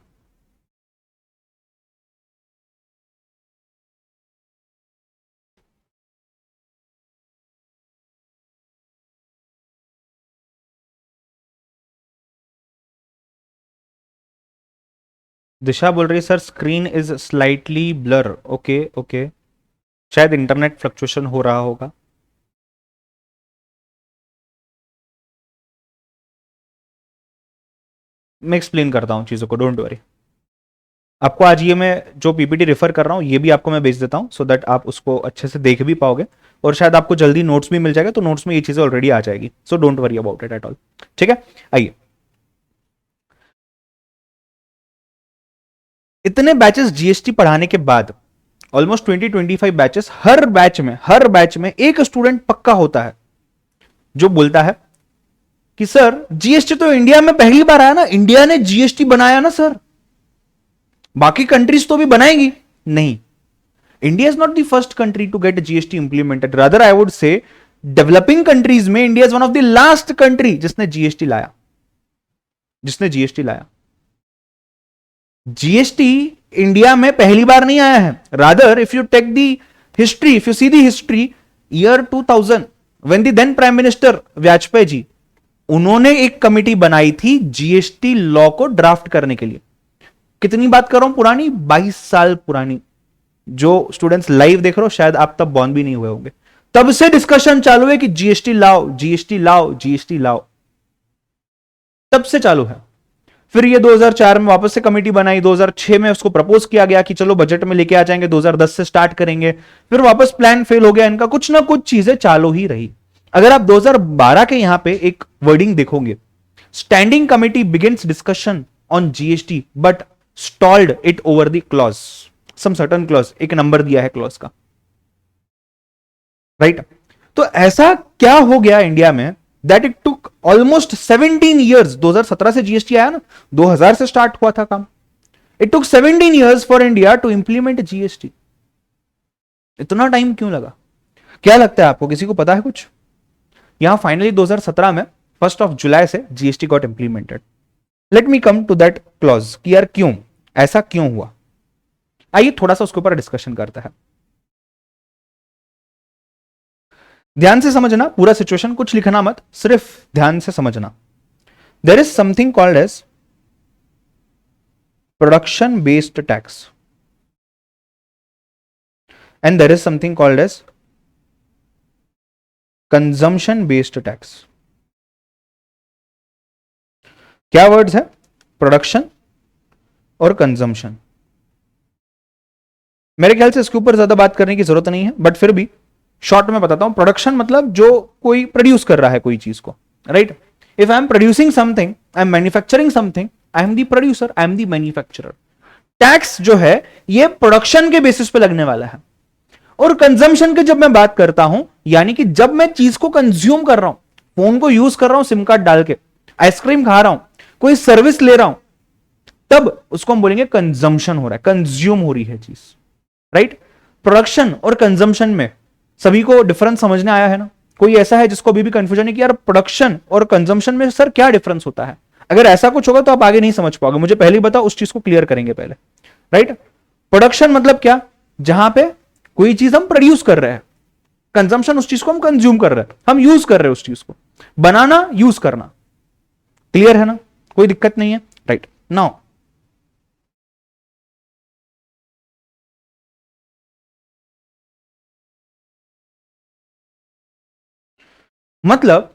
दिशा बोल रही है sir screen is slightly blur, okay okay, शायद इंटरनेट फ्लक्चुएशन हो रहा होगा। मैं एक्सप्लेन करता हूं चीजों को, डोंट वरी। आपको आज ये मैं जो पीपीटी रेफर कर रहा हूं ये भी आपको मैं भेज देता हूं, सो दैट आप उसको अच्छे से देख भी पाओगे, और शायद आपको जल्दी नोट्स भी मिल जाएगा, तो नोट्स में ये चीजें ऑलरेडी आ जाएगी, so don't worry about it at all. ठीक है, आइए। इतने बैचेस जीएसटी पढ़ाने के बाद, ऑलमोस्ट 20-25 बैचेस, हर बैच में एक स्टूडेंट पक्का होता है जो बोलता है कि सर जीएसटी तो इंडिया में पहली बार आया ना, इंडिया ने जीएसटी बनाया ना सर, बाकी कंट्रीज तो भी बनाएगी नहीं। India is not the first country to get GST implemented, rather I would say developing countries में India is one of the last country जिसने जीएसटी लाया, जीएसटी इंडिया में पहली बार नहीं आया है। Rather if you take the history, if you see the history, year 2000 when the then prime minister Vajpayee ji, उन्होंने एक कमिटी बनाई थी जीएसटी लॉ को ड्राफ्ट करने के लिए। कितनी बात कर रहा हूं पुरानी, 22 साल पुरानी। जो स्टूडेंट्स लाइव देख रहे हो शायद आप तब बॉर्न भी नहीं हुए होंगे, तब से डिस्कशन चालू है कि जीएसटी लाओ, जीएसटी लाओ, जीएसटी लाओ, तब से चालू है। फिर ये 2004 में वापस से कमेटी बनाई, 2006 में उसको प्रपोज किया गया कि चलो बजट में लेके आ जाएंगे, 2010 से स्टार्ट करेंगे, फिर वापस प्लान फेल हो गया इनका, कुछ ना कुछ चीजें चालू ही रही। अगर आप 2012 के यहां पे एक वर्डिंग देखोगे, standing committee begins discussion on GST but stalled it over the clause, some certain clause, एक नंबर दिया है क्लॉज का, राइट। तो ऐसा क्या हो गया इंडिया में that it took almost 17 years, 2017 से जीएसटी आया ना, 2000 से स्टार्ट हुआ था काम, it took 17 years for India to implement GST. इतना टाइम क्यों लगा, क्या लगता है आपको, किसी को पता है कुछ? यहां फाइनली 2017 में 1 जुलाई से GST got implemented. Let me come to that clause कि यार क्यों, ऐसा क्यों हुआ, आइए थोड़ा सा उसके ऊपर डिस्कशन करते हैं। ध्यान से समझना पूरा सिचुएशन, कुछ लिखना मत, सिर्फ ध्यान से समझना। There is something called as production based tax and there is something called as consumption based tax. क्या वर्ड्स है? प्रोडक्शन और कंजम्पशन। मेरे ख्याल से इसके ऊपर ज्यादा बात करने की जरूरत नहीं है, बट फिर भी शॉर्ट में बताता हूं। प्रोडक्शन मतलब जो कोई प्रोड्यूस कर रहा है कोई चीज को, right? If I am producing something, I am manufacturing something, I am the producer, I am the manufacturer. Tax जो है ये प्रोडक्शन के बेसिस पे लगने वाला है। और कंजम्पशन की जब मैं बात करता हूं, यानी कि जब मैं चीज को कंज्यूम कर रहा हूं, फोन को यूज कर रहा हूं सिम कार्ड डाल के, आइसक्रीम खा रहा हूं, कोई सर्विस ले रहा हूं, तब उसको हम बोलेंगे कंजम्पशन हो रहा है, कंज्यूम हो रही है चीज, राइट? प्रोडक्शन और कंजम्पशन में सभी को डिफरेंस समझने आया है ना? कोई ऐसा है जिसको अभी भी कंफ्यूजन है कि यार प्रोडक्शन और कंजम्पशन में सर क्या डिफरेंस होता है? अगर ऐसा कुछ होगा तो आप आगे नहीं समझ पाओगे, मुझे पहले ही बताओ, उस चीज को क्लियर करेंगे पहले, राइट? प्रोडक्शन मतलब क्या? जहां पे कोई चीज हम प्रोड्यूस कर रहे हैं। कंजम्पशन उस चीज को हम कंज्यूम कर रहे हैं, हम यूज कर रहे हैं उस चीज को। बनाना, यूज करना। क्लियर है ना? कोई दिक्कत नहीं है, राइट? नाउ मतलब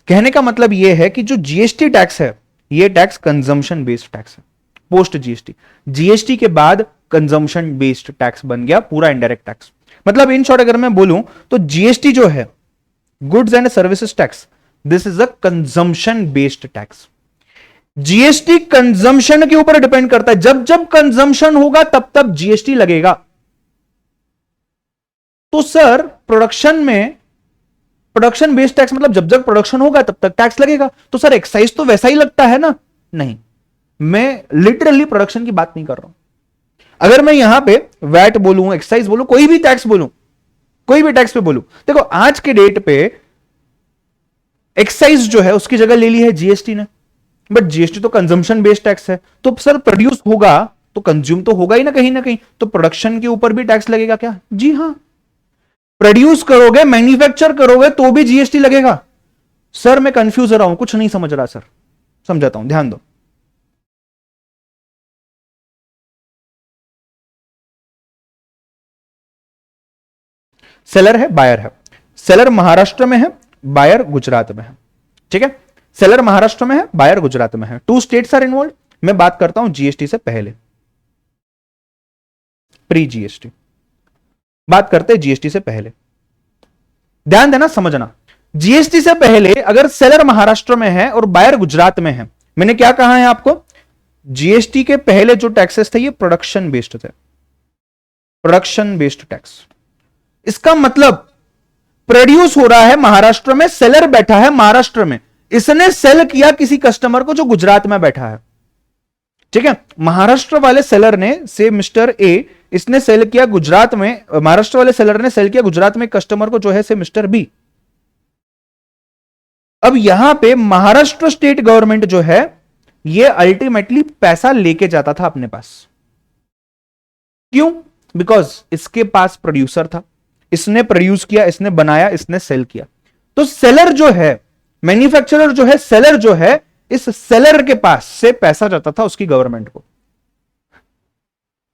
कहने का मतलब यह है कि जो जीएसटी टैक्स है, यह टैक्स कंजम्पशन बेस्ड टैक्स है। पोस्ट जीएसटी, जीएसटी के बाद कंजम्पशन बेस्ड टैक्स बन गया पूरा इनडायरेक्ट टैक्स। मतलब इन शॉर्ट अगर मैं बोलूं तो जीएसटी जो है, goods and services tax, this is a consumption based tax. GST consumption के ऊपर डिपेंड करता है, जब जब कंजम्पशन होगा तब तब जीएसटी लगेगा। तो सर प्रोडक्शन बेस्ड टैक्स मतलब जब जब प्रोडक्शन होगा तब तक टैक्स लगेगा, तो सर एक्साइज तो वैसा ही लगता है ना? नहीं, मैं लिटरली प्रोडक्शन की बात नहीं कर रहा हूं। अगर मैं यहां पे वैट बोलूं, एक्साइज बोलूं, कोई भी टैक्स बोलूं, कोई भी टैक्स पे बोलूं, देखो आज के डेट पे एक्साइज जो है उसकी जगह ले ली है जीएसटी ने, बट जीएसटी तो कंजम्पशन बेस्ड टैक्स है। तो सर प्रोड्यूस होगा तो कंज्यूम तो होगा ही ना कहीं ना कहीं, तो प्रोडक्शन के ऊपर भी टैक्स लगेगा क्या? जी हां, प्रोड्यूस करोगे, मैन्युफैक्चर करोगे तो भी जीएसटी लगेगा। सर मैं कंफ्यूज हो रहा हूं, कुछ नहीं समझ रहा सर, समझाता हूं, ध्यान दो। सेलर है, बायर है। सेलर महाराष्ट्र में है, बायर गुजरात में है, ठीक है? सेलर महाराष्ट्र में है, बायर गुजरात में है। Two states are involve. मैं बात करता हूं जीएसटी से पहले, प्री जीएसटी। बात करते हैं जीएसटी से पहले, ध्यान देना, समझना। जीएसटी से पहले अगर सेलर महाराष्ट्र में है और बायर गुजरात में है, मैंने क्या कहा है आपको? जीएसटी के पहले जो टैक्सेस थे ये प्रोडक्शन बेस्ड थे, प्रोडक्शन बेस्ड टैक्स। इसका मतलब प्रोड्यूस हो रहा है महाराष्ट्र में, सेलर बैठा है महाराष्ट्र में, इसने सेल किया किसी कस्टमर को जो गुजरात में बैठा है, ठीक है? महाराष्ट्र वाले सेलर ने, से मिस्टर ए, इसने सेल किया गुजरात में, महाराष्ट्र वाले सेलर ने सेल किया गुजरात में कस्टमर को जो है से मिस्टर बी। अब यहां पे महाराष्ट्र स्टेट गवर्नमेंट जो है ये अल्टीमेटली पैसा लेके जाता था अपने पास। क्यों? बिकॉज इसके पास प्रोड्यूसर था, इसने प्रोड्यूस किया, इसने बनाया, इसने सेल किया। तो सेलर जो है, मैन्युफैक्चरर जो है, सेलर जो है, इस सेलर के पास से पैसा जाता था उसकी गवर्नमेंट को।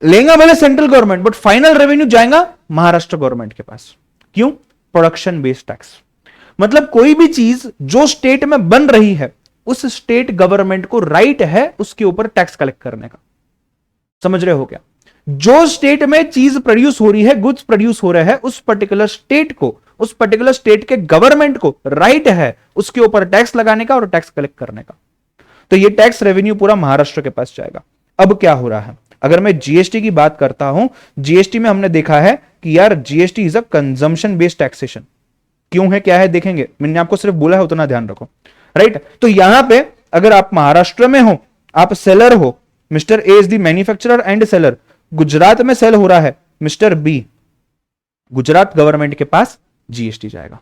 लेगा भले central government, but final revenue जाएगा महाराष्ट्र गवर्नमेंट के पास। क्यों? Production based tax. मतलब कोई भी चीज जो स्टेट में बन रही है, उस स्टेट गवर्नमेंट को राइट है उसके ऊपर टैक्स कलेक्ट करने का। समझ रहे हो क्या? जो स्टेट में चीज प्रोड्यूस हो रही है, गुड्स प्रोड्यूस हो रहे हैं, उस पर्टिकुलर स्टेट को, उस पर्टिकुलर स्टेट के गवर्नमेंट को राइट है उसके ऊपर टैक्स लगाने का और टैक्स कलेक्ट करने का। तो ये टैक्स रेवेन्यू पूरा महाराष्ट्र के पास जाएगा। अब क्या हो रहा है, अगर मैं जीएसटी की बात करता हूं, जीएसटी में हमने देखा है कि यार GST is a consumption based taxation. क्यों है, क्या है, देखेंगे। मैंने आपको सिर्फ बोला है, उतना ध्यान रखो, राइट? तो यहां पे अगर आप महाराष्ट्र में हो, आप सेलर हो, mister A is the manufacturer and seller, Gujarat में सेल हो रहा है मिस्टर बी, गुजरात गवर्नमेंट के पास जीएसटी जाएगा,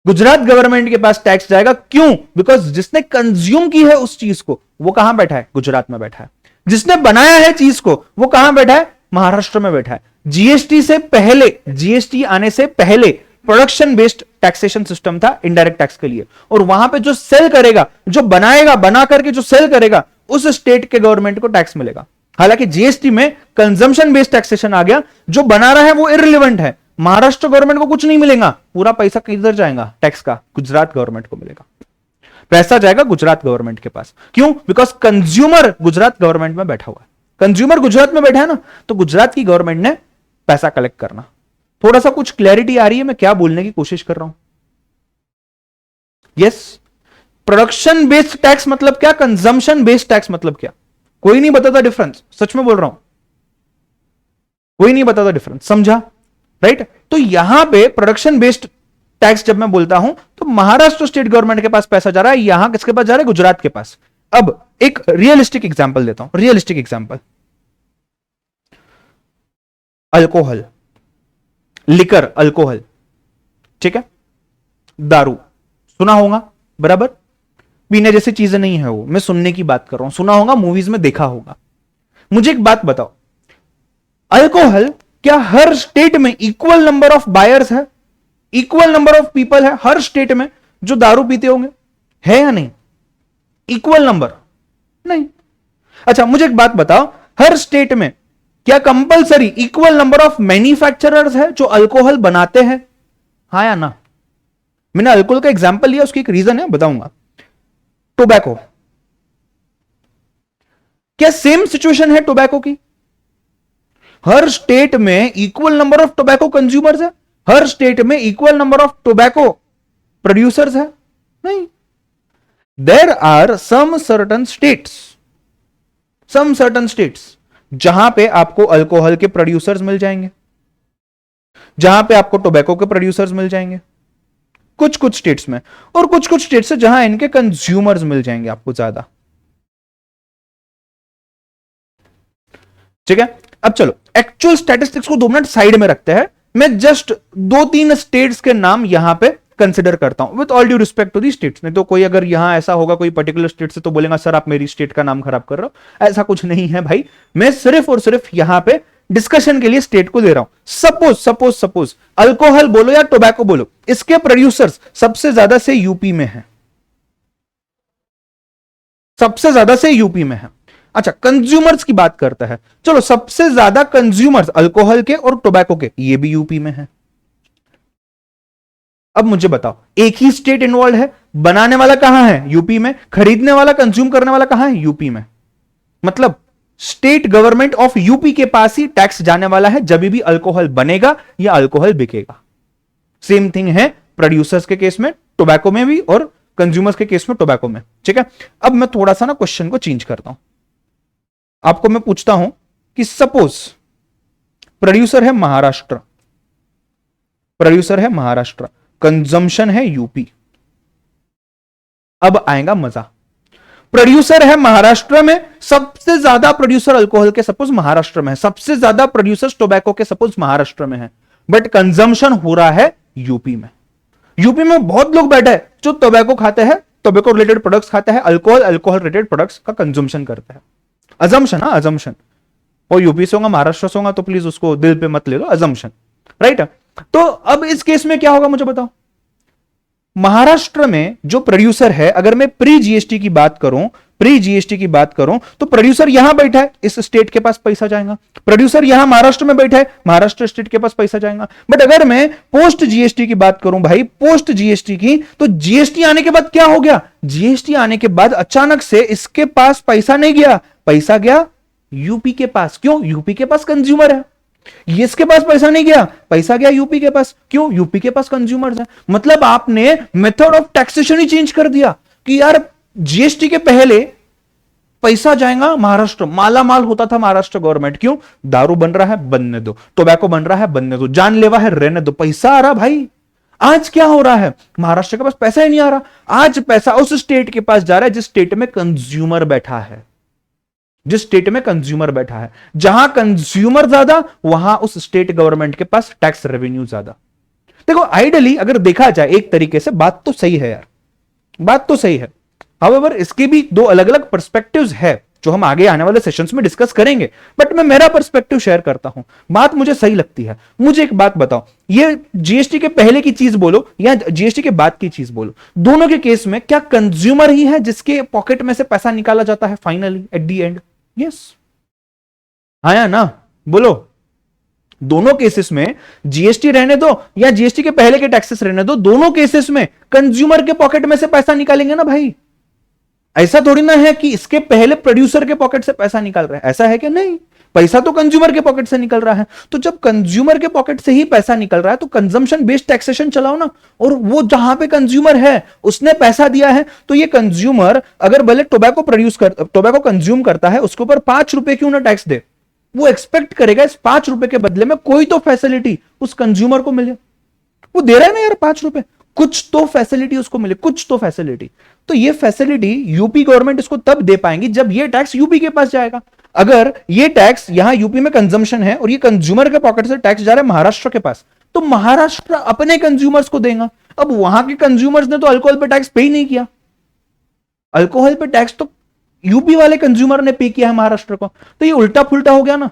गुजरात गवर्नमेंट के पास टैक्स जाएगा। क्यों? बिकॉज जिसने कंज्यूम की है उस चीज को, वो कहां बैठा है? गुजरात में बैठा है। जिसने बनाया है चीज को, वो कहां बैठा है? महाराष्ट्र में बैठा है। जीएसटी से पहले, जीएसटी आने से पहले प्रोडक्शन बेस्ड टैक्सेशन सिस्टम था इनडायरेक्ट टैक्स के लिए, और वहां पे जो सेल करेगा, जो बनाएगा, बना करके जो सेल करेगा, उस स्टेट के गवर्नमेंट को टैक्स मिलेगा। हालांकि जीएसटी में कंजम्पशन बेस्ड टैक्सेशन आ गया, जो बना रहा है वो इररिलेवेंट है, महाराष्ट्र गवर्नमेंट को कुछ नहीं मिलेगा, पूरा पैसा किधर जाएगा टैक्स का, गुजरात गवर्नमेंट को मिलेगा, पैसा जाएगा गुजरात गवर्नमेंट के पास। क्यों? बिकॉज कंज्यूमर गुजरात गवर्नमेंट में बैठा हुआ है, कंज्यूमर गुजरात में बैठा है ना, तो गुजरात की गवर्नमेंट ने पैसा कलेक्ट करना। थोड़ा सा कुछ क्लैरिटी आ रही है मैं क्या बोलने की कोशिश कर रहा हूं? यस, प्रोडक्शन बेस्ड टैक्स मतलब क्या, कंजम्पशन बेस्ड टैक्स मतलब क्या? कोई नहीं बताता डिफरेंस, सच में बोल रहा हूं, कोई नहीं बताता डिफरेंस, समझा? राइट? तो यहां पे प्रोडक्शन बेस्ड टैक्स जब मैं बोलता हूं तो महाराष्ट्र स्टेट गवर्नमेंट के पास पैसा जा रहा है, यहां किसके पास जा रहा है? गुजरात के पास। अब एक रियलिस्टिक एग्जांपल देता हूं, realistic example, alcohol, liquor, alcohol, ठीक है, दारू, सुना होगा बराबर, पीने जैसी चीजें नहीं है वो, मैं सुनने की बात कर रहा हूं, सुना होगा, मूवीज में देखा होगा। मुझे एक बात बताओ, अल्कोहल क्या हर स्टेट में इक्वल नंबर ऑफ बायर्स है, इक्वल नंबर ऑफ पीपल है हर स्टेट में जो दारू पीते होंगे, है या नहीं? इक्वल नंबर नहीं। अच्छा मुझे एक बात बताओ, हर स्टेट में क्या compulsory equal number of manufacturers है जो अल्कोहल बनाते हैं, हाँ या ना? मैंने अल्कोहल का एग्जांपल लिया, उसकी एक रीजन है, बताऊंगा। टोबैको, क्या सेम सिचुएशन है टोबैको की? हर स्टेट में equal number of tobacco consumers है, हर स्टेट में equal number of tobacco producers है? नहीं। There are some certain states जहां पे आपको अल्कोहल के प्रोड्यूसर्स मिल जाएंगे, जहां पे आपको टोबैको के प्रोड्यूसर्स मिल जाएंगे, कुछ कुछ स्टेट्स में, और कुछ कुछ स्टेट्स से जहां इनके कंज्यूमर्स मिल जाएंगे आपको ज्यादा। ठीक है, अब चलो एक्चुअल स्टैटिस्टिक्स को 2 मिनट साइड में रखते हैं, मैं जस्ट 2-3 स्टेट्स के नाम यहां पे कंसिडर करता हूं, with all due respect to the states. नहीं तो कोई अगर यहां ऐसा होगा कोई पर्टिकुलर स्टेट से, तो बोलेगा सर आप मेरी स्टेट का नाम खराब कर रहे हो, ऐसा कुछ नहीं है भाई, मैं सिर्फ और सिर्फ यहां पे डिस्कशन के लिए स्टेट को ले रहा हूं। सपोज अल्कोहल बोलो या टोबैको बोलो, इसके प्रोड्यूसर्स सबसे ज्यादा से यूपी में है, सबसे ज्यादा से यूपी में है। अच्छा कंज्यूमर्स की बात करता है, चलो सबसे ज्यादा कंज्यूमर्स अल्कोहल के और टोबैको के ये भी यूपी में है। अब मुझे बताओ, एक ही स्टेट इन्वॉल्व है, बनाने वाला कहां है? यूपी में, खरीदने वाला, कंज्यूम करने वाला कहां है? यूपी में। मतलब स्टेट गवर्नमेंट ऑफ यूपी के पास ही टैक्स जाने वाला है जब भी अल्कोहल बनेगा या अल्कोहल बिकेगा। सेम थिंग है प्रोड्यूसर्स के केस में, टोबैको में भी, और कंज्यूमर्स के केस में टोबैको में। ठीक है, अब मैं थोड़ा सा ना क्वेश्चन को चेंज करता हूं, आपको मैं पूछता हूं कि सपोज प्रोड्यूसर है महाराष्ट्र, कंजम्पशन है यूपी। अब आएगा मजा, प्रोड्यूसर है महाराष्ट्र में, सबसे ज्यादा प्रोड्यूसर अल्कोहल के सपोज महाराष्ट्र में है, सबसे ज्यादा प्रोड्यूसर टोबैको के सपोज महाराष्ट्र में है, बट कंजम्पशन हो रहा है यूपी में। यूपी में बहुत लोग बैठे हैं जो टोबैको खाते हैं, टोबैको रिलेटेड प्रोडक्ट्स खाते हैं, अल्कोहल रिलेटेड प्रोडक्ट्स का कंजम्पशन करते हैं। अजम्पशन, हाँ अजम्पशन, और यूपी से होगा, महाराष्ट्र से होगा, तो प्लीज उसको दिल पे मत ले लो, अजम्पशन, राइट। तो अब इस केस में क्या होगा मुझे बताओ, महाराष्ट्र में जो प्रोड्यूसर है, अगर मैं प्री जीएसटी की बात करूं तो प्रोड्यूसर यहां बैठा है, इस स्टेट के पास पैसा जाएगा, प्रोड्यूसर यहां महाराष्ट्र में बैठा है, महाराष्ट्र स्टेट के पास पैसा जाएगा। बट अगर मैं पोस्ट जीएसटी की बात करूं भाई, पोस्ट जीएसटी की, तो जीएसटी आने के बाद क्या हो गया, जीएसटी आने के बाद अचानक से इसके पास पैसा नहीं गया, पैसा गया यूपी के पास। क्यों? यूपी के पास कंज्यूमर है। इसके पास पैसा नहीं गया, पैसा गया यूपी के पास। क्यों? यूपी के पास कंज्यूमर्स है। मतलब आपने method of taxation he change कर दिया कि यार जीएसटी के पहले पैसा जाएगा महाराष्ट्र, माला माल होता था महाराष्ट्र गवर्नमेंट। क्यों? दारू बन रहा है बनने दो, टोबैको बन रहा है बनने दो, जानलेवा है रहने दो, पैसा आ रहा भाई। आज क्या हो रहा है, महाराष्ट्र के पास पैसा ही नहीं आ रहा, आज पैसा उस स्टेट के पास जा रहा है जिस स्टेट में कंज्यूमर बैठा है, जिस स्टेट में कंज्यूमर बैठा है। जहां कंज्यूमर ज्यादा वहां उस स्टेट गवर्नमेंट के पास टैक्स रेवेन्यू ज्यादा। देखो आइडियली अगर देखा जाए एक तरीके से बात तो सही है यार, बात तो सही है। हाउएवर इसके भी 2 अलग अलग पर्सपेक्टिव्स है जो हम आगे आने वाले सेशंस में डिस्कस करेंगे, बट मैं मेरा पर्सपेक्टिव शेयर करता हूं, बात मुझे सही लगती है। मुझे एक बात बताओ, ये जीएसटी के पहले की चीज बोलो या जीएसटी के बाद की चीज बोलो, दोनों के केस में क्या कंज्यूमर ही है जिसके पॉकेट में से पैसा निकाला जाता है finally at the and? Yes, आया ना, बोलो। दोनों केसेस में जीएसटी रहने दो या जीएसटी के पहले के टैक्सेस रहने दो, दोनों केसेस में कंज्यूमर के पॉकेट में से पैसा निकालेंगे ना भाई। ऐसा थोड़ी ना है कि इसके पहले प्रोड्यूसर के पॉकेट से पैसा निकाल रहा है, ऐसा है कि नहीं? पैसा तो कंज्यूमर के पॉकेट से निकल रहा है। तो जब कंज्यूमर के पॉकेट से ही पैसा निकल रहा है तो कंजम्पशन बेस्ड टैक्सेशन चलाओ ना। और वो जहां पे कंज्यूमर है उसने पैसा दिया है, तो ये कंज्यूमर अगर भले टोबैको कंज्यूम करता है, उसके ऊपर 5 रुपए क्यों ना टैक्स दे, वो एक्सपेक्ट करेगा इस 5 रुपए के बदले में कोई तो फैसिलिटी उस कंज्यूमर को मिले। वो दे रहा है ना यार 5 रुपए, कुछ तो फैसिलिटी उसको मिले, कुछ तो फैसिलिटी। तो ये फैसिलिटी यूपी गवर्नमेंट इसको तब दे पाएंगी जब ये टैक्स यूपी के पास जाएगा। अगर ये टैक्स यहां यूपी में कंजम्पशन है और ये कंज्यूमर के पॉकेट से टैक्स जा रहा है महाराष्ट्र के पास, तो महाराष्ट्र अपने कंज्यूमर्स को देगा। अब वहां के कंज्यूमर्स ने तो अल्कोहल पे टैक्स पे ही नहीं किया, अल्कोहल पे टैक्स तो यूपी वाले कंज्यूमर ने पे किया है महाराष्ट्र को। तो ये उल्टा फुल्टा हो गया ना।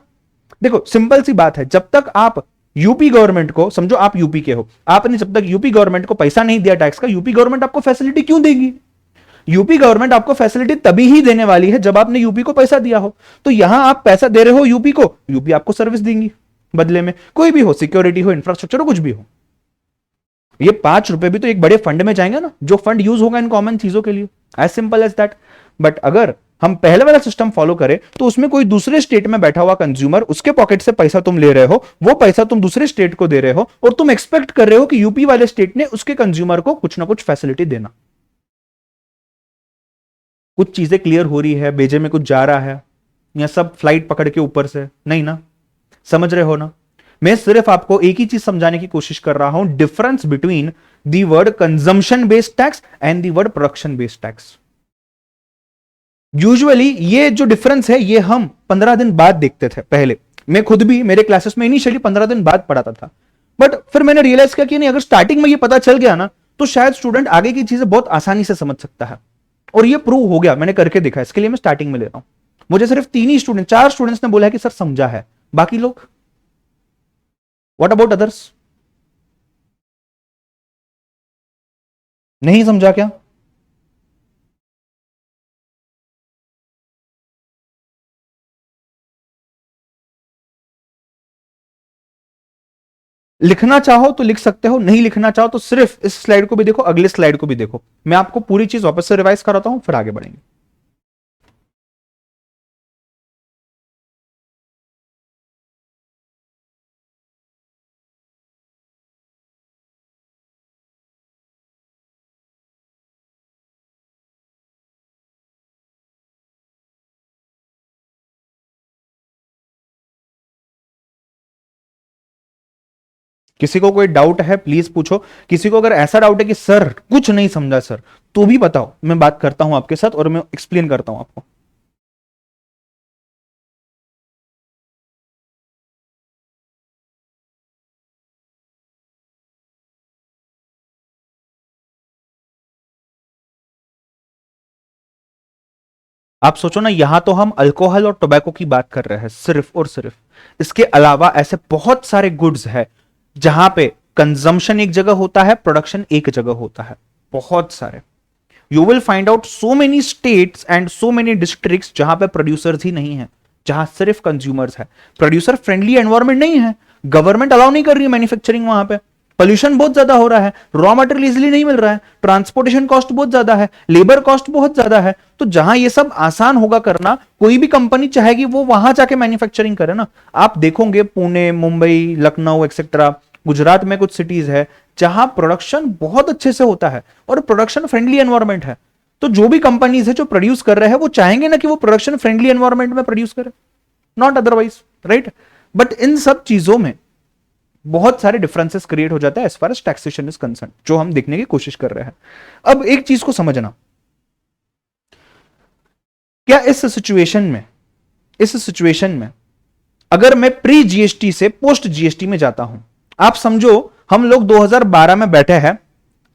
देखो सिंपल सी बात है, जब तक आप यूपी गवर्नमेंट को समझो, आप यूपी के हो, आपने जब तक यूपी गवर्नमेंट को पैसा नहीं दिया टैक्स का, यूपी गवर्नमेंट आपको फैसिलिटी क्यों देगी? यूपी गवर्नमेंट आपको फैसिलिटी तभी ही देने वाली है जब आपने यूपी को पैसा दिया हो। तो यहां आप पैसा दे रहे हो यूपी को, यूपी आपको सर्विस देंगी बदले में, कोई भी हो, सिक्योरिटी हो, इंफ्रास्ट्रक्चर हो, कुछ भी हो। ये 5 रुपए भी तो एक बड़े फंड में जाएंगे ना, जो फंड यूज होगा इन कॉमन चीजों के लिए, as simple as that. But अगर हम पहले वाला सिस्टम फॉलो करें तो उसमें कोई दूसरे स्टेट में बैठा हुआ कंज्यूमर, उसके पॉकेट से पैसा तुम ले रहे हो, वो पैसा तुम दूसरे स्टेट को दे रहे हो और तुम एक्सपेक्ट कर रहे हो कि यूपी वाले स्टेट ने उसके कंज्यूमर को कुछ ना कुछ फैसिलिटी देना। कुछ चीजें क्लियर हो रही है? बेजे में कुछ जा रहा है या सब फ्लाइट पकड़ के ऊपर से? नहीं ना, समझ रहे हो ना? मैं सिर्फ आपको एक ही चीज समझाने की कोशिश कर रहा हूं, difference between the word consumption based tax and the word production based tax. Usually ये जो डिफरेंस है ये हम 15 दिन बाद देखते थे पहले। मैं खुद भी मेरे क्लासेस में इनिशियली 15 दिन बाद पढ़ाता था, बट फिर मैंने रियलाइज किया कि नहीं, अगर स्टार्टिंग में ये पता चल गया ना तो शायद स्टूडेंट आगे की चीजें बहुत आसानी से समझ सकता है। और ये प्रूव हो गया, मैंने करके दिखा, इसके लिए मैं स्टार्टिंग में ले रहा हूं। मुझे सिर्फ 4 स्टूडेंट्स ने बोला है कि सर समझा है, बाकी लोग, व्हाट अबाउट अदर्स? नहीं समझा क्या? लिखना चाहो तो लिख सकते हो, नहीं लिखना चाहो तो सिर्फ इस स्लाइड को भी देखो, अगले स्लाइड को भी देखो। मैं आपको पूरी चीज वापस से रिवाइज कराता हूं, फिर आगे बढ़ेंगे। किसी को कोई डाउट है प्लीज पूछो। किसी को अगर ऐसा डाउट है कि सर कुछ नहीं समझा सर, तो भी बताओ, मैं बात करता हूं आपके साथ और मैं एक्सप्लेन करता हूं आपको। आप सोचो ना, यहां तो हम अल्कोहल और टोबैको की बात कर रहे हैं सिर्फ और सिर्फ। इसके अलावा ऐसे बहुत सारे गुड्स है जहां पे कंजम्पशन एक जगह होता है, प्रोडक्शन एक जगह होता है, बहुत सारे। You will find out so many states and so many districts जहां पे प्रोड्यूसर्स ही नहीं है, जहां सिर्फ कंज्यूमर्स है। प्रोड्यूसर फ्रेंडली एनवायरमेंट नहीं है, गवर्नमेंट अलाउ नहीं कर रही है मैन्युफैक्चरिंग वहां पे, पोल्यूशन बहुत ज्यादा हो रहा है, रॉ मटेरियल इजिली नहीं मिल रहा है, ट्रांसपोर्टेशन कॉस्ट बहुत ज्यादा है, लेबर कॉस्ट बहुत ज्यादा है। तो जहां ये सब आसान होगा करना, कोई भी कंपनी चाहेगी वो वहां जाके मैन्युफैक्चरिंग करे ना। आप देखोगे पुणे, मुंबई, लखनऊ एक्सेट्रा, गुजरात में कुछ सिटीज है जहां प्रोडक्शन बहुत अच्छे से होता है और प्रोडक्शन फ्रेंडली एनवायरमेंट है। तो जो भी कंपनीज है जो प्रोड्यूस कर रहे हैं वो चाहेंगे ना कि वो प्रोडक्शन फ्रेंडली एनवायरमेंट में प्रोड्यूस करे, not otherwise, right? But in सब चीजों में बहुत सारे डिफरेंसेस क्रिएट हो जाता है as far as taxation is concern, जो हम देखने की कोशिश कर रहे हैं। अब एक चीज को समझना, क्या इस सिचुएशन में अगर मैं प्री जीएसटी से पोस्ट जीएसटी में जाता हूं, आप समझो हम लोग 2012 में बैठे हैं,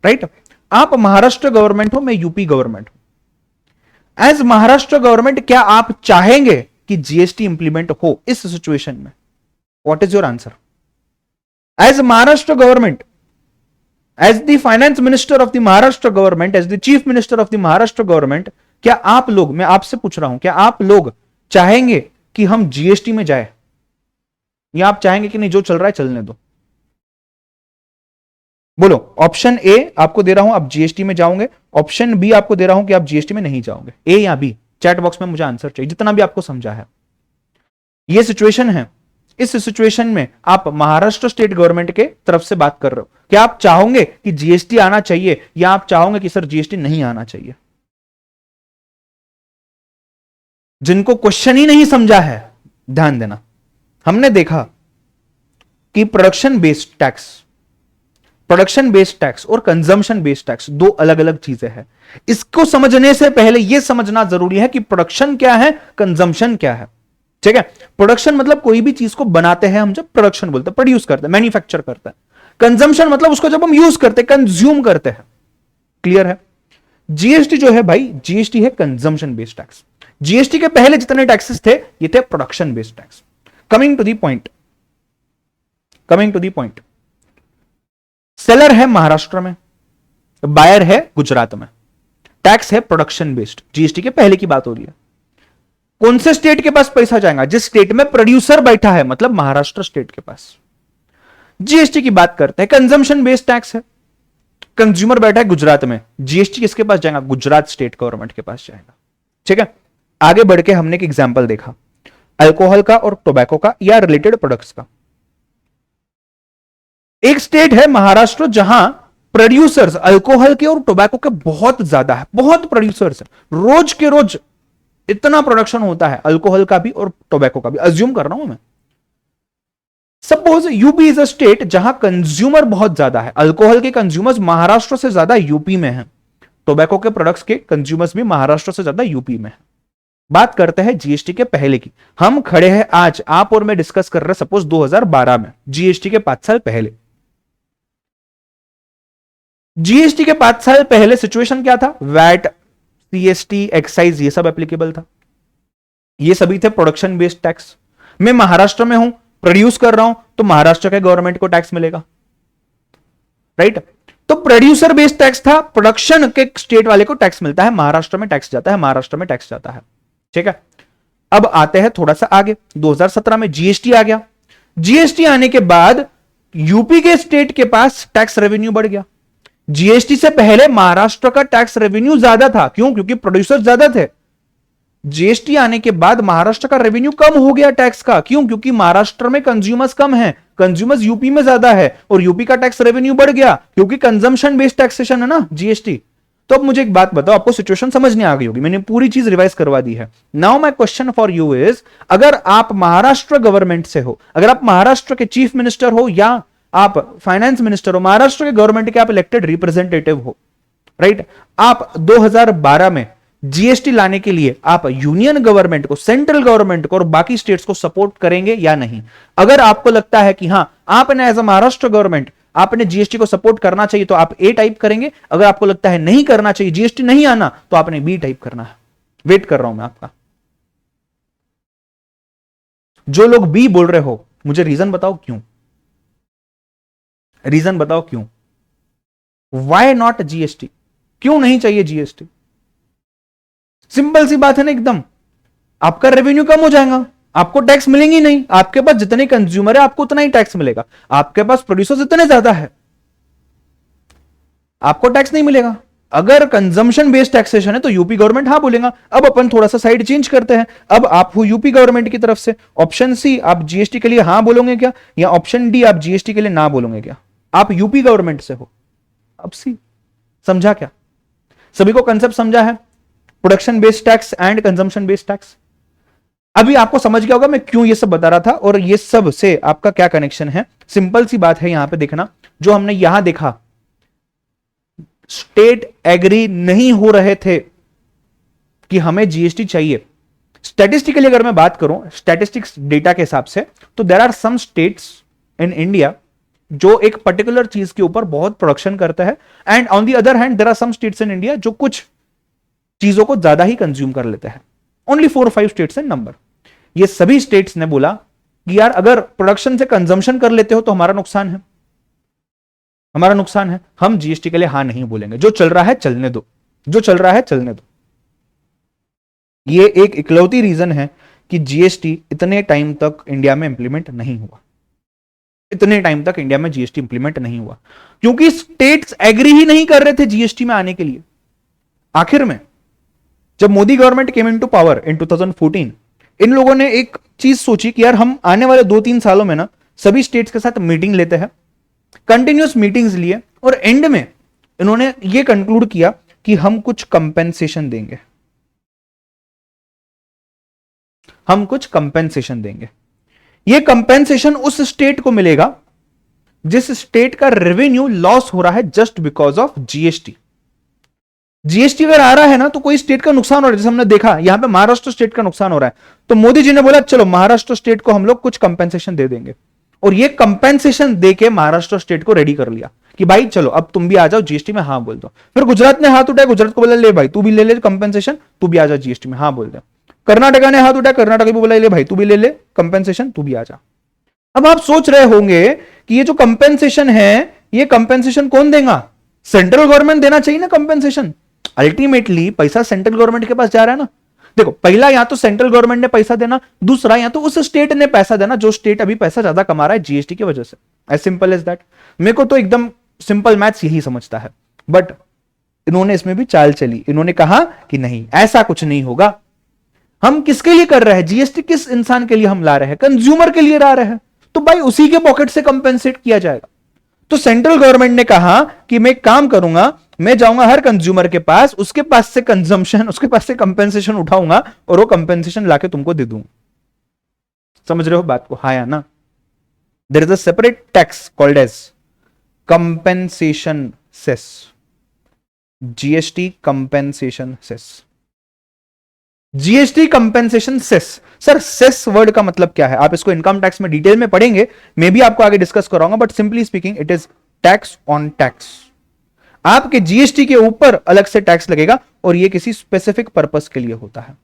राइट? आप महाराष्ट्र गवर्नमेंट हो, मैं यूपी गवर्नमेंट हूं, एज महाराष्ट्र गवर्नमेंट क्या आप चाहेंगे कि जीएसटी इंप्लीमेंट हो इस सिचुएशन में? What is your answer? As Maharashtra government, as the finance minister of the Maharashtra government, as the chief minister of the Maharashtra government, क्या आप लोग, मैं आपसे पूछ रहा हूं, क्या आप लोग चाहेंगे कि हम जीएसटी में जाए, या आप चाहेंगे कि नहीं जो चल रहा है चलने दो? बोलो। ऑप्शन ए आपको दे रहा हूं आप जीएसटी में जाओगे, ऑप्शन बी आपको दे रहा हूं कि आप जीएसटी में नहीं जाओगे। ए या बी? चैट बॉक्स में मुझे आंसर चाहिए, जितना भी आपको समझा है। यह सिचुएशन है, इस सिचुएशन में आप महाराष्ट्र स्टेट गवर्नमेंट के तरफ से बात कर रहे हो, क्या आप चाहोगे कि जीएसटी आना चाहिए, या आप चाहोगे कि सर जीएसटी नहीं आना चाहिए? जिनको क्वेश्चन ही नहीं समझा है ध्यान देना। हमने देखा कि प्रोडक्शन बेस्ड टैक्स और कंजम्पशन बेस्ड टैक्स दो अलग अलग चीजें हैं। इसको समझने से पहले यह समझना जरूरी है कि प्रोडक्शन क्या है, कंजम्पशन क्या है। ठीक है, प्रोडक्शन मतलब कोई भी चीज को बनाते हैं हम, जब प्रोडक्शन बोलते हैं, प्रोड्यूस करते हैं, मैन्युफैक्चर करते हैं। कंजम्पशन मतलब उसको जब हम यूज करते हैं, कंज्यूम करते हैं। क्लियर है? जीएसटी जो है भाई, जीएसटी है कंजम्पशन बेस्ड टैक्स। जीएसटी के पहले जितने टैक्सेस थे ये थे production based tax. Coming to the point, seller है महाराष्ट्र में, बायर है गुजरात में, टैक्स है प्रोडक्शन बेस्ड। जीएसटी के पहले की बात हो रही है। कौन से स्टेट के पास पैसा जाएगा? जिस स्टेट में प्रोड्यूसर बैठा है, मतलब महाराष्ट्र स्टेट के पास। जीएसटी की बात करते हैं, कंजम्पशन बेस्ड टैक्स है, कंज्यूमर बैठा है गुजरात में, जीएसटी किसके पास जाएगा? गुजरात स्टेट गवर्नमेंट के पास जाएगा। ठीक है, आगे बढ़ के हमने एक एग्जाम्पल देखा अल्कोहल का और टोबैको का या रिलेटेड प्रोडक्ट्स का। एक स्टेट है महाराष्ट्र जहां प्रोड्यूसर्स अल्कोहल के और टोबैको के बहुत ज्यादा है, बहुत प्रोड्यूसर्स है, रोज के रोज इतना प्रोडक्शन होता है अल्कोहल का भी और टोबैको का भी। अज्यूम कर रहा हूं मैं, suppose UP is a state जहां कंज्यूमर बहुत ज्यादा है, अल्कोहल के कंज्यूमर्स महाराष्ट्र से ज्यादा यूपी में है, टोबैको के प्रोडक्ट्स के कंज्यूमर्स भी महाराष्ट्र से ज्यादा यूपी में है। बात करते हैं जीएसटी के पहले की। हम खड़े हैं आज, आप और मैं डिस्कस कर रहे हैं सपोज 2012 में, जीएसटी के 5 साल पहले। जीएसटी के 5 साल पहले सिचुएशन क्या था? वैट, सीएसटी, एक्साइज, ये सब एप्लीकेबल था। ये सभी थे प्रोडक्शन बेस्ड टैक्स। मैं महाराष्ट्र में हूं, प्रोड्यूस कर रहा हूं, तो महाराष्ट्र के गवर्नमेंट को टैक्स मिलेगा, राइट? तो प्रोड्यूसर बेस्ड टैक्स था, प्रोडक्शन के स्टेट वाले को टैक्स मिलता है, महाराष्ट्र में टैक्स जाता है, महाराष्ट्र में टैक्स जाता है। ठीक है, अब आते हैं थोड़ा सा आगे। 2017 में जीएसटी आ गया। जीएसटी आने के बाद यूपी के स्टेट के पास टैक्स रेवेन्यू बढ़ गया। जीएसटी से पहले महाराष्ट्र का टैक्स रेवेन्यू ज्यादा था, क्यों? क्योंकि प्रोड्यूसर ज्यादा थे। जीएसटी आने के बाद महाराष्ट्र का रेवेन्यू कम हो गया टैक्स का, क्यों? क्योंकि महाराष्ट्र में कंज्यूमर्स कम है, कंज्यूमर्स यूपी में ज्यादा है, और यूपी का टैक्स रेवेन्यू बढ़ गया क्योंकि कंजम्पशन बेस्ड टैक्सेशन है ना जीएसटी। तो अब मुझे एक बात बताओ, आपको सिचुएशन समझ नहीं आ गई होगी, मैंने पूरी चीज रिवाइज करवा दी है। Now my question for you is, अगर आप महाराष्ट्र गवर्नमेंट से हो, अगर आप महाराष्ट्र के चीफ मिनिस्टर हो या आप फाइनेंस मिनिस्टर हो, महाराष्ट्र के गवर्नमेंट के आप इलेक्टेड रिप्रेजेंटेटिव हो, राइट? आप 2012 में जीएसटी लाने के लिए आप यूनियन गवर्नमेंट को, सेंट्रल गवर्नमेंट को और बाकी स्टेट्स को सपोर्ट करेंगे या नहीं? अगर आपको लगता है कि हां आपने एज अ महाराष्ट्र गवर्नमेंट आपने जीएसटी को सपोर्ट करना चाहिए, तो आप ए टाइप करेंगे। अगर आपको लगता है नहीं करना चाहिए, जीएसटी नहीं आना, तो आपने बी टाइप करना है। वेट कर रहा हूं मैं आपका। जो लोग बी बोल रहे हो, मुझे रीजन बताओ क्यों, रीजन बताओ क्यों। Why not GST? क्यों नहीं चाहिए जीएसटी? सिंपल सी बात है ना एकदम, आपका रेवेन्यू कम हो जाएगा, आपको टैक्स मिलेंगी नहीं, आपके पास जितने कंज्यूमर है आपको उतना ही टैक्स मिलेगा, आपके पास प्रोड्यूसर्स इतने ज्यादा है, आपको टैक्स नहीं मिलेगा। अगर कंजम्पशन बेस्ड टैक्सेशन है तो यूपी गवर्नमेंट हाँ बोलेगा। अब अपन थोड़ा सा साइड चेंज करते हैं, अब आप हो यूपी गवर्नमेंट की तरफ से, ऑप्शन सी आप जीएसटी के लिए हाँ बोलोगे क्या, या ऑप्शन डी आप जीएसटी के लिए ना बोलोगे क्या? आप यूपी गवर्नमेंट से हो। अब सी समझा क्या? सभी को कंसेप्ट समझा है? Production based tax and consumption based tax. अभी आपको समझ गया होगा मैं क्यों ये सब बता रहा था और ये सब से आपका क्या कनेक्शन है। सिंपल सी बात है, यहां पे देखना, जो हमने यहां देखा, स्टेट एग्री नहीं हो रहे थे कि हमें जीएसटी चाहिए। स्टैटिस्टिकली अगर मैं बात करूं, स्टैटिस्टिक्स डेटा के हिसाब से, तो there are some states in India जो एक पर्टिकुलर चीज के ऊपर बहुत प्रोडक्शन करता है, and on the other hand there are some states in India जो कुछ चीजों को ज्यादा ही कंज्यूम कर लेते हैं। Only 4-5 states and number. ये सभी स्टेट्स ने बोला कि यार अगर प्रोडक्शन से कंजम्पशन कर लेते हो तो हमारा नुकसान है, हमारा नुकसान है, हम जीएसटी के लिए हां नहीं बोलेंगे, जो चल रहा है चलने दो, जो चल रहा है चलने दो। ये एक इकलौती रीजन है कि जीएसटी इतने टाइम तक इंडिया में इंप्लीमेंट नहीं हुआ, इतने टाइम तक इंडिया में जीएसटी इंप्लीमेंट नहीं हुआ, क्योंकि स्टेट्स एग्री ही नहीं कर रहे थे जीएसटी में आने के लिए। आखिर में जब Modi government came into power in 2014, इन लोगों ने एक चीज सोची कि यार हम आने वाले 2-3 सालों में ना सभी स्टेट्स के साथ मीटिंग लेते हैं, कंटिन्यूअस मीटिंग्स लिए, और एंड में इन्होंने ये कंक्लूड किया कि हम कुछ कंपेंसेशन देंगे, हम कुछ कंपेंसेशन देंगे। ये कंपेंसेशन उस स्टेट को मिलेगा जिस स्टेट का रेवेन्यू लॉस हो रहा है just because of GST. GST अगर आ रहा है ना तो कोई स्टेट का नुकसान हो रहा है, जैसे हमने देखा यहां पे महाराष्ट्र स्टेट का नुकसान हो रहा है, तो मोदी जी ने बोला चलो महाराष्ट्र स्टेट को हम लोग कुछ कंपेंसेशन दे देंगे, और ये कंपेंसेशन देके महाराष्ट्र स्टेट को रेडी कर लिया कि भाई चलो अब तुम भी आ जाओ जीएसटी में हां बोल दो। फिर गुजरात ने हाथ उठाया, गुजरात को बोला ले भाई तू भी ले ले कंपेंसेशन, तू भी आ जा जीएसटी में हां बोल दे। कर्नाटका ने हाथ उठाया, कर्नाटक भी बोला ले भाई तू भी ले ले कंपेंसेशन, तू भी आ जा। अब आप सोच रहे होंगे कि ये जो कंपेंसेशन है ये कंपेंसेशन कौन देगा? सेंट्रल गवर्नमेंट देना चाहिए ना कंपेंसेशन। अल्टीमेटली पैसा सेंट्रल गवर्नमेंट के पास जा रहा है ना। देखो पहला या तो सेंट्रल गवर्नमेंट ने पैसा देना, दूसरा या तो उस स्टेट ने पैसा देना जो स्टेट अभी पैसा ज्यादा कमा रहा है जीएसटी की वजह से। As simple as that. मेरे को तो एकदम सिंपल मैथ्स यही समझता है, बट इन्होंने इसमें भी चाल चली, इन्होंने कहा कि नहीं ऐसा कुछ नहीं होगा। हम किसके लिए कर रहे हैं जीएसटी? किस इंसान के लिए हम ला रहे हैं? कंज्यूमर के लिए ला रहे हैं, तो भाई उसी के पॉकेट से कंपेंसेट किया जाएगा। तो सेंट्रल गवर्नमेंट ने कहा कि मैं एक काम करूंगा, मैं जाऊंगा हर कंज्यूमर के पास, उसके पास से कंजम्पशन, उसके पास से कंपेंसेशन उठाऊंगा और वो कंपेंसेशन लाके तुमको दे दूंगा। समझ रहे हो बात को? हाँ या ना? There is a separate tax called as compensation cess, GST compensation cess, GST compensation cess. Sir cess word का मतलब क्या है? आप इसको इनकम टैक्स में डिटेल में पढ़ेंगे, मैं भी आपको आगे डिस्कस कराऊंगा, but simply speaking it is tax on tax. आपके जीएसटी के ऊपर अलग से टैक्स लगेगा और ये किसी स्पेसिफिक पर्पस के लिए होता है।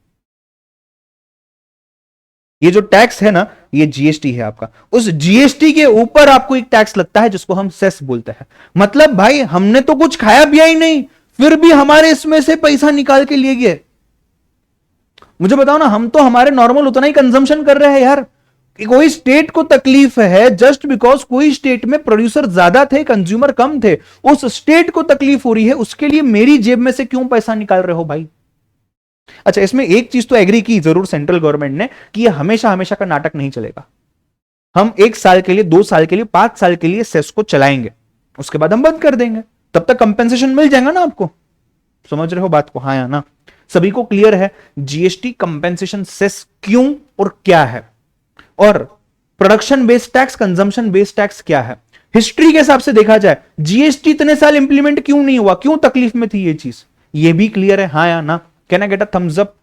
ये जो टैक्स है ना ये जीएसटी है आपका, उस जीएसटी के ऊपर आपको एक टैक्स लगता है जिसको हम सेस बोलते हैं। मतलब भाई हमने तो कुछ खाया पिया ही नहीं, फिर भी हमारे इसमें से पैसा निकाल के लिए गए। मुझे बताओ ना, हम तो हमारे नॉर्मल उतना ही कंजम्पशन कर रहे हैं यार। कोई स्टेट को तकलीफ है जस्ट बिकॉज कोई स्टेट में प्रोड्यूसर ज्यादा थे, कंज्यूमर कम थे, उस स्टेट को तकलीफ हो रही है, उसके लिए मेरी जेब में से क्यों पैसा निकाल रहे हो भाई? अच्छा इसमें एक चीज तो एग्री की जरूर सेंट्रल गवर्नमेंट ने कि ये हमेशा हमेशा का नाटक नहीं चलेगा। हम 1 साल के लिए, 2 साल के लिए, 5 साल के लिए सेस को चलाएंगे, उसके बाद हम बंद कर देंगे, तब तक कंपेंसेशन मिल जाएगा ना आपको। समझ रहे हो बात को? हाँ या ना? सभी को क्लियर है जीएसटी कंपेंसेशन सेस क्यों और क्या है, और production based tax, consumption based tax क्या है? हिस्ट्री के हिसाब से देखा जाए जीएसटी इतने साल इंप्लीमेंट क्यों नहीं हुआ, क्यों तकलीफ में थी ये चीज, ये भी क्लियर है? हाँ या ना? Can I get a thumbs up?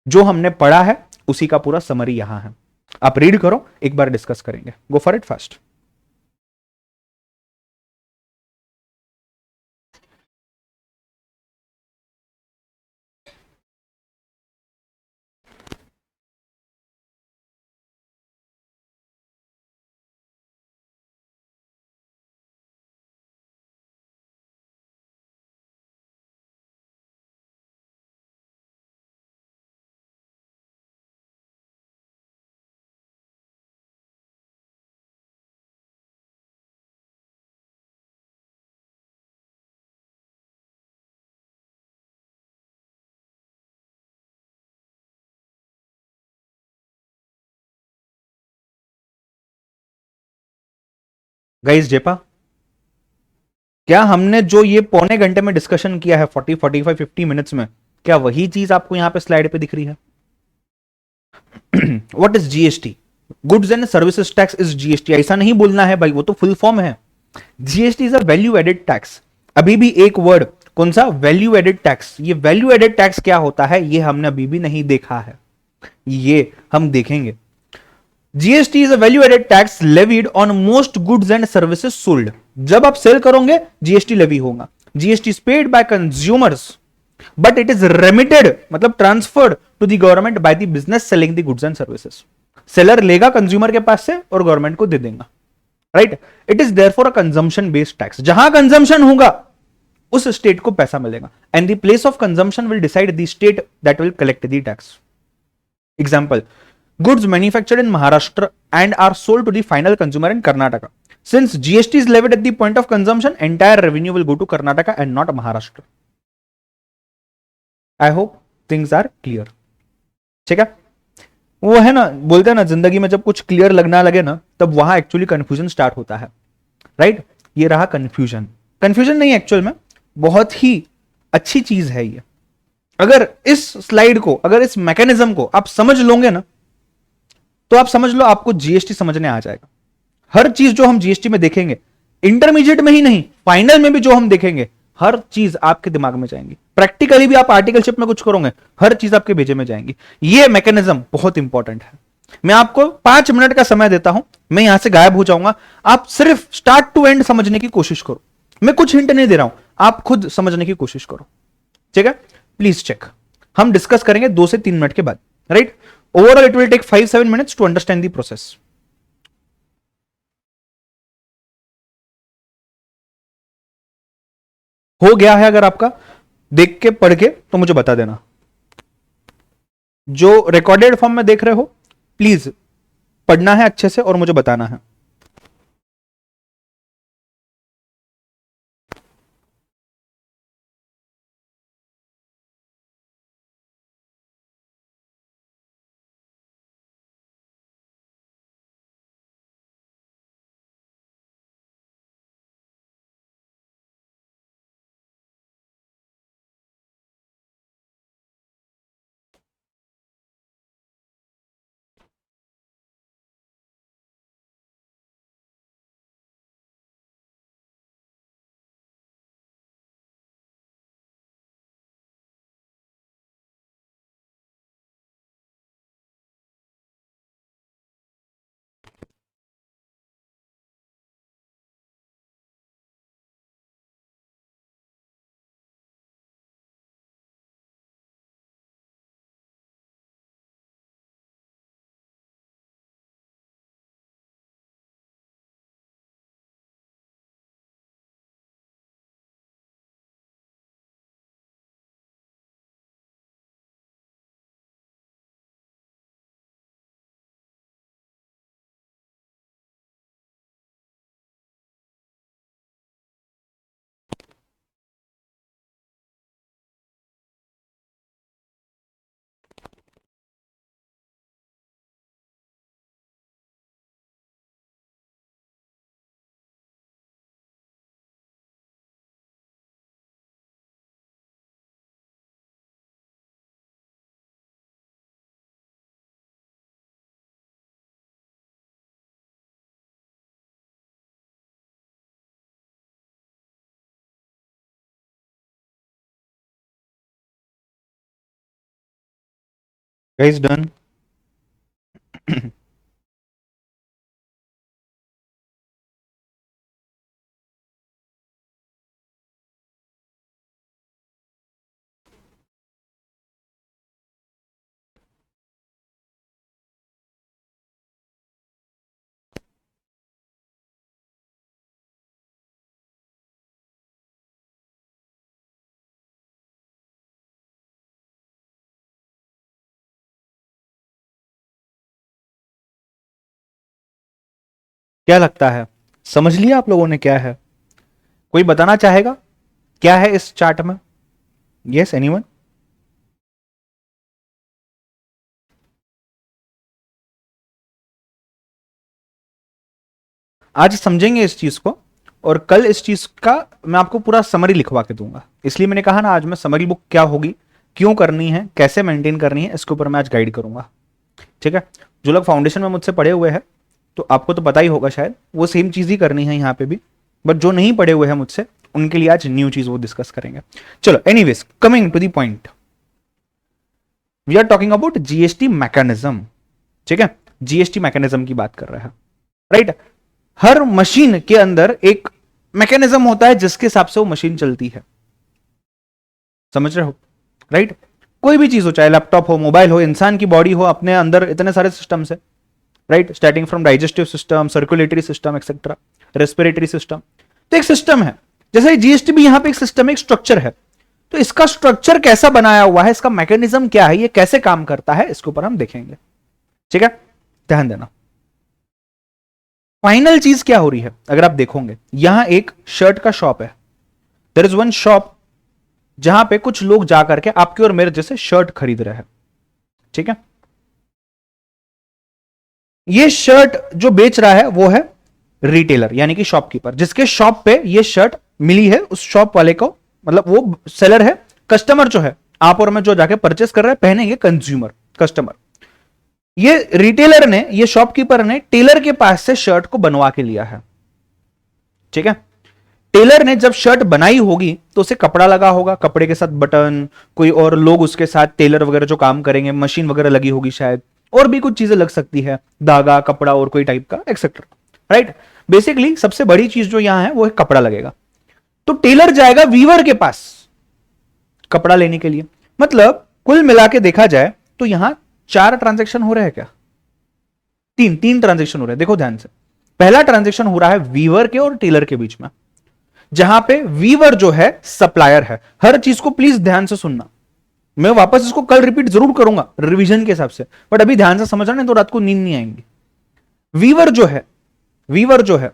जो हमने पढ़ा है उसी का पूरा समरी यहां है, आप रीड करो, एक बार डिस्कस करेंगे। Go for it fast. Guys जेपा, क्या हमने जो ये पौने घंटे में डिस्कशन किया है 40, 45, 50 मिनट्स में, क्या वही चीज आपको यहां पे स्लाइड पे दिख रही है? What is GST? Goods and services tax is GST. ऐसा नहीं बोलना है भाई, वो तो फुल फॉर्म है। GST is a value added tax. अभी भी एक वर्ड, कौन सा? Value added tax. ये वैल्यू एडेड टैक्स क्या होता है ये हमने अभी भी नहीं देखा है, ये हम देखेंगे। GST is a value added tax levied on most goods and services sold. जब आप सेल करोगे जीएसटी लेवी होगा। GST is paid by consumers but it is remitted, मतलब transferred to the government by the business selling the goods and services. Seller लेगा consumer के पास से और गवर्नमेंट को दे देगा, right. It is therefore a consumption based tax. जहां कंजम्पशन होगा उस स्टेट को पैसा मिलेगा, and the place of consumption will decide the state that will collect the tax. Example, goods manufactured in Maharashtra and are sold to the final consumer in Karnataka. Since GST is levied at the point of consumption, entire revenue will go to Karnataka and not Maharashtra. I hope things are clear. ठीक है, वो है ना, बोलते हैं ना जिंदगी में जब कुछ क्लियर लगना लगे ना तब वहां एक्चुअली कंफ्यूजन स्टार्ट होता है, राइट। ये रहा कंफ्यूजन। कंफ्यूजन नहीं, एक्चुअल में बहुत ही अच्छी चीज है ये। अगर इस स्लाइड को, अगर इस मैकेनिज्म को आप समझ लोगे ना तो आप समझ लो आपको जीएसटी समझने आ जाएगा। हर चीज जो हम जीएसटी में देखेंगे, इंटरमीडिएट में ही नहीं फाइनल में भी जो हम देखेंगे, हर चीज आपके दिमाग में जाएंगी। प्रैक्टिकली भी आप आर्टिकलशिप में कुछ करोगे, हर चीज आपके भेजे में जाएंगी। ये मैकेनिज्म बहुत इंपॉर्टेंट है। मैं आपको 5 मिनट का समय देता हूं, मैं यहां से गायब हो जाऊंगा। आप सिर्फ स्टार्ट टू एंड समझने की कोशिश करो। मैं कुछ हिंट नहीं दे रहा हूं, आप खुद समझने की कोशिश करो, ठीक है। Please check. हम डिस्कस करेंगे 2 से 3 मिनट के बाद, right. Overall, it will take 5-7 minutes to understand the process. हो गया है अगर आपका देख के पढ़ के तो मुझे बता देना। जो रिकॉर्डेड फॉर्म में देख रहे हो प्लीज पढ़ना है अच्छे से और मुझे बताना है। Guys done. क्या लगता है, समझ लिया आप लोगों ने क्या है? कोई बताना चाहेगा क्या है इस चार्ट में? Yes, anyone? आज समझेंगे इस चीज को और कल इस चीज का मैं आपको पूरा समरी लिखवा के दूंगा। इसलिए मैंने कहा ना आज मैं समरी बुक क्या होगी, क्यों करनी है, कैसे मेंटेन करनी है, इसके ऊपर मैं आज गाइड करूंगा, ठीक है। जो लोग फाउंडेशन में मुझसे पढ़े हुए हैं तो आपको तो पता ही होगा शायद, वो सेम चीज ही करनी है यहाँ पे भी। बट जो नहीं पढ़े हुए हैं मुझसे उनके लिए आज न्यू चीज वो डिस्कस करेंगे। चलो, anyways coming to the point, we are talking about GST mechanism, ठीक है। जीएसटी मैकेनिज्म की बात कर रहा है, राइट। हर मशीन के अंदर एक मैकेनिज्म होता है जिसके हिसाब से वो मशीन चलती है, समझ रहे हो, राइट। कोई भी चीज हो, चाहे लैपटॉप हो, मोबाइल हो, इंसान की बॉडी हो, अपने अंदर इतने सारे सिस्टम्स है, right, starting from digestive system, circulatory system, etcetera, respiratory system. तो एक सिस्टम है, जैसे जीएसटी भी यहां पे एक सिस्टम, एक स्ट्रक्चर है। तो इसका स्ट्रक्चर कैसा बनाया हुआ है, इसका मैकेनिज्म क्या है, ये कैसे काम करता है, इसके ऊपर हम देखेंगे, ठीक है, ध्यान देना। फाइनल चीज क्या हो रही है, अगर आप देखोगे यहां एक शर्ट का शॉप है, देयर इज वन शॉप जहां पे कुछ लोग जाकर के आपके और मेरे जैसे शर्ट खरीद रहे हैं, ठीक है। ये शर्ट जो बेच रहा है वो है रिटेलर यानी कि शॉपकीपर, जिसके शॉप पे ये शर्ट मिली है उस शॉप वाले को, मतलब वो सेलर है। कस्टमर जो है, आप और मैं जो जाके परचेस कर रहे हैं, पहनेंगे कंज्यूमर, कस्टमर। ये रिटेलर ने, ये शॉपकीपर ने टेलर के पास से शर्ट को बनवा के लिया है, ठीक है। टेलर ने जब शर्ट बनाई होगी तो उसे कपड़ा लगा होगा, कपड़े के साथ बटन, कोई और लोग उसके साथ टेलर वगैरह जो काम करेंगे, मशीन वगैरह लगी होगी शायद, और भी कुछ चीजें लग सकती है, धागा, कपड़ा और कोई टाइप का एक्सेट्रा, राइट। बेसिकली सबसे बड़ी चीज जो यहां है वो है कपड़ा लगेगा। तो टेलर जाएगा वीवर के पास कपड़ा लेने के लिए। मतलब कुल मिला के देखा जाए तो यहां 4 ट्रांजैक्शन हो रहे हैं क्या, तीन ट्रांजैक्शन हो रहे हैं। देखो ध्यान से, पहला ट्रांजैक्शन हो रहा है वीवर के और टेलर के बीच में, जहां पे वीवर जो है सप्लायर है। हर चीज को प्लीज ध्यान से सुनना, मैं वापस इसको कल रिपीट जरूर करूंगा रिवीजन के हिसाब से, बट अभी ध्यान से समझना, नहीं तो रात को नींद नहीं आएंगी। वीवर जो है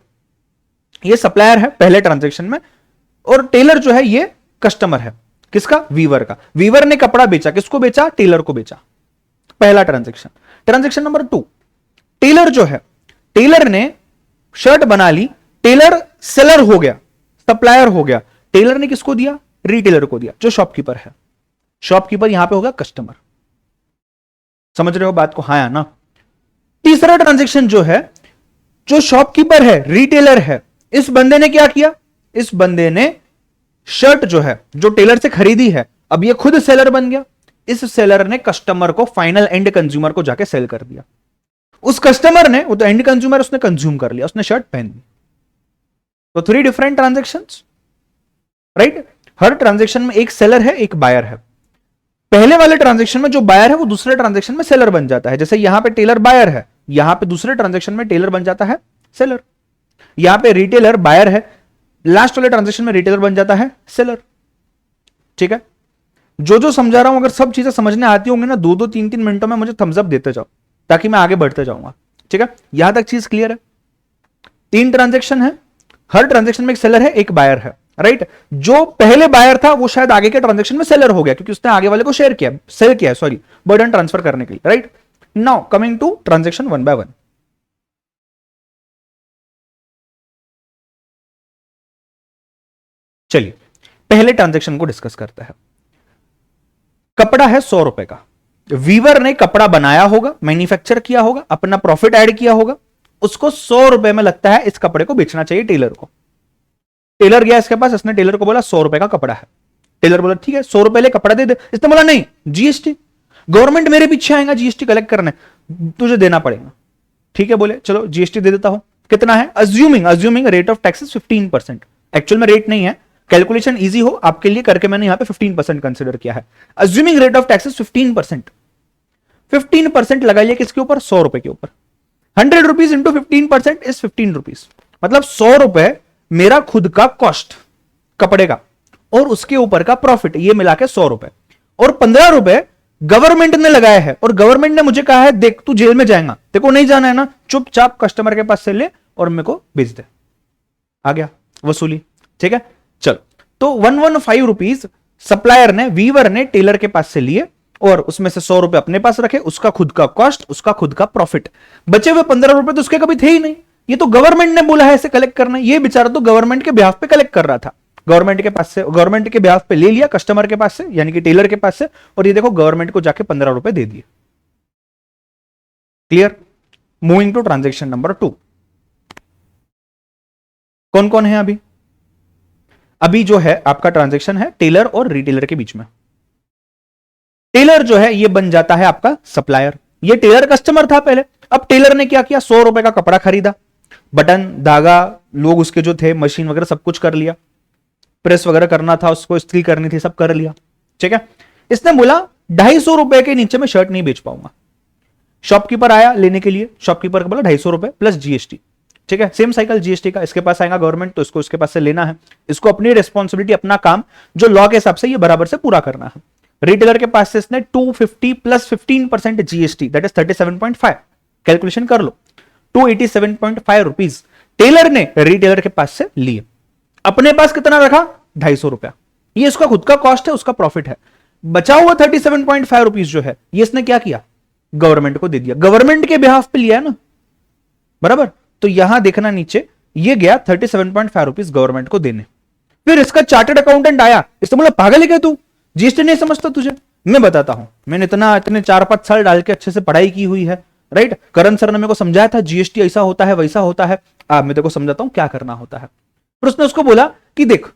ये सप्लायर है पहले ट्रांजैक्शन में, और टेलर जो है ये कस्टमर है। किसका, वीवर का। वीवर ने कपड़ा बेचा, किसको बेचा, टेलर को बेचा, पहला ट्रांजैक्शन। ट्रांजैक्शन नंबर 2, टेलर जो है, टेलर ने शर्ट बना ली, टेलर सेलर हो गया, सप्लायर हो गया। टेलर ने किसको दिया, रिटेलर को दिया, जो शॉपकीपर है। शॉपकीपर यहां पे होगा कस्टमर, समझ रहे हो बात को, हाँ या ना। तीसरा ट्रांजैक्शन जो है, जो शॉपकीपर है, रिटेलर है, इस बंदे ने क्या किया, इस बंदे ने शर्ट जो है, जो टेलर से खरीदी है, अब ये खुद सेलर बन गया। इस सेलर ने कस्टमर को, फाइनल एंड कंज्यूमर को जाके सेल कर दिया। उस कस्टमर ने, वो तो एंड कंज्यूमर, उसने कंज्यूम कर लिया, उसने शर्ट पहन ली। तो 3 डिफरेंट ट्रांजैक्शंस, राइट। हर ट्रांजैक्शन में एक सेलर है, एक बायर है। पहले वाले ट्रांजैक्शन में जो बायर है वो दूसरे ट्रांजैक्शन में सेलर बन जाता है। जैसे यहां पे टेलर बायर है, यहां पे दूसरे ट्रांजैक्शन में टेलर बन जाता है सेलर। यहां पे रिटेलर बायर है, लास्ट वाले ट्रांजैक्शन में रिटेलर बन जाता है सेलर, ठीक है। जो समझा रहा हूं, अगर सब चीजें समझने आती होंगी ना, 2-3 मिनटों में मुझे थम्स अप देते जाओ, ताकि मैं आगे बढ़ते जाऊंगा, ठीक है। यहां तक चीज क्लियर है। 3 ट्रांजैक्शन है, हर ट्रांजैक्शन में एक सेलर है, एक बायर है, राइट। जो पहले बायर था वो शायद आगे के ट्रांजैक्शन में सेलर हो गया, क्योंकि उसने आगे वाले को शेयर किया, सेल किया, सॉरी, बर्डन ट्रांसफर करने के लिए, right. Now coming to transaction 1 by 1। चलिए पहले ट्रांजैक्शन को डिस्कस करते हैं। कपड़ा है 100 रुपए का, वीवर ने कपड़ा बनाया होगा, मैन्युफैक्चर किया होगा, अपना प्रॉफिट ऐड किया होगा, उसको 100 रुपए में लगता है इस कपड़े को बेचना चाहिए टेलर को। टेलर गया इसके पास, इसने टेलर को बोला 100 रुपए का कपड़ा है। टेलर बोला ठीक है 100 रुपए ले, कपड़ा दे दे। इसने बोला नहीं, जीएसटी, गवर्नमेंट मेरे पीछे आएगा जीएसटी कलेक्ट करने, तुझे देना पड़ेगा। ठीक है, बोले चलो जीएसटी दे देता हूं। कितना है, assuming rate of taxes 15%। Actual में रेट नहीं है, कैलकुलेशन इजी हो आपके लिए करके मैंने यहां पे 15% कंसिडर किया है। अज्यूमिंग रेट ऑफ टैक्सेस 15%, 15% लगाइए किसके ऊपर, 100 रुपए के ऊपर। 100 रुपीज इंटू 15% इज 15 रुपीज, मतलब 100 रुपए मेरा खुद का कॉस्ट कपड़े का, और उसके ऊपर का प्रॉफिट, ये मिला के 100 रुपए, और 15 रुपए गवर्नमेंट ने लगाया है। और गवर्नमेंट ने मुझे कहा है देख तू जेल में जाएगा, तेरे को नहीं जाना है ना, चुपचाप कस्टमर के पास से ले और मेरे को बेच दे। आ गया वसूली, ठीक है। चलो तो 115 रुपीज सप्लायर ने, वीवर ने टेलर के पास से लिए, और उसमें से 100 रुपए अपने पास रखे, उसका खुद का कॉस्ट, उसका खुद का प्रॉफिट। बचे हुए 15 रुपए तो उसके कभी थे ही नहीं, ये तो गवर्नमेंट ने बोला है इसे कलेक्ट करना। ये बेचारा तो गवर्नमेंट के बिहाफ पे कलेक्ट कर रहा था, गवर्नमेंट के पास से, गवर्नमेंट के बिहाफ पे ले लिया कस्टमर के पास से, यानी कि टेलर के पास से, और ये देखो गवर्नमेंट को जाके 15 रुपए दे दिए। Clear. Moving to transaction number 2। कौन कौन है अभी, अभी जो है आपका ट्रांजेक्शन है टेलर और रिटेलर के बीच में। टेलर जो है ये बन जाता है आपका सप्लायर, ये टेलर कस्टमर था पहले। अब टेलर ने क्या किया, 100 रुपए का कपड़ा खरीदा, बटन धागा लोग उसके जो थे मशीन वगैरह सब कुछ कर लिया, प्रेस वगैरह करना था उसको, इस्त्री करनी थी, सब कर लिया, ठीक है। इसने बोला 250 रुपए के नीचे मैं शर्ट नहीं बेच पाऊंगा। शॉपकीपर आया लेने के लिए, शॉपकीपर को बोला 250 रुपए प्लस जीएसटी, ठीक है। सेम साइकिल जीएसटी का, इसके पास आएगा गवर्नमेंट तो इसको इसके पास से लेना है, इसको अपनी रिस्पॉन्सिबिलिटी, अपना काम जो लॉ के हिसाब से ये बराबर से पूरा करना है। रिटेलर के पास से इसने 250 plus 15% GST that is 37.5, calculation कर लो, 287.5 रुपीज टेलर ने रिटेलर के पास से लिए। अपने पास कितना रखा, 250 रुपया, ये इसका खुद का कॉस्ट है, उसका प्रॉफिट है। बचा हुआ 37.5 रुपीज जो है ये इसने क्या किया, गवर्नमेंट को दे दिया, गवर्नमेंट के बिहाफ पे लिया है ना, बराबर। तो यहां देखना नीचे, ये गया 37.5 रुपीज गवर्नमेंट को देने। फिर इसका चार्टर्ड अकाउंटेंट आया, इसने बोला पागल है क्या तू, जीएसटी नहीं समझता तुझे, मैं बताता हूं, मैंने इतने 4-5 साल डाल के अच्छे से पढ़ाई की हुई है, राइट। करण सर ने मेरे को समझाया था जीएसटी ऐसा होता है वैसा होता है, अब मैं तेरे को समझाता हूं क्या करना होता है। फिर उसने उसको बोला कि देख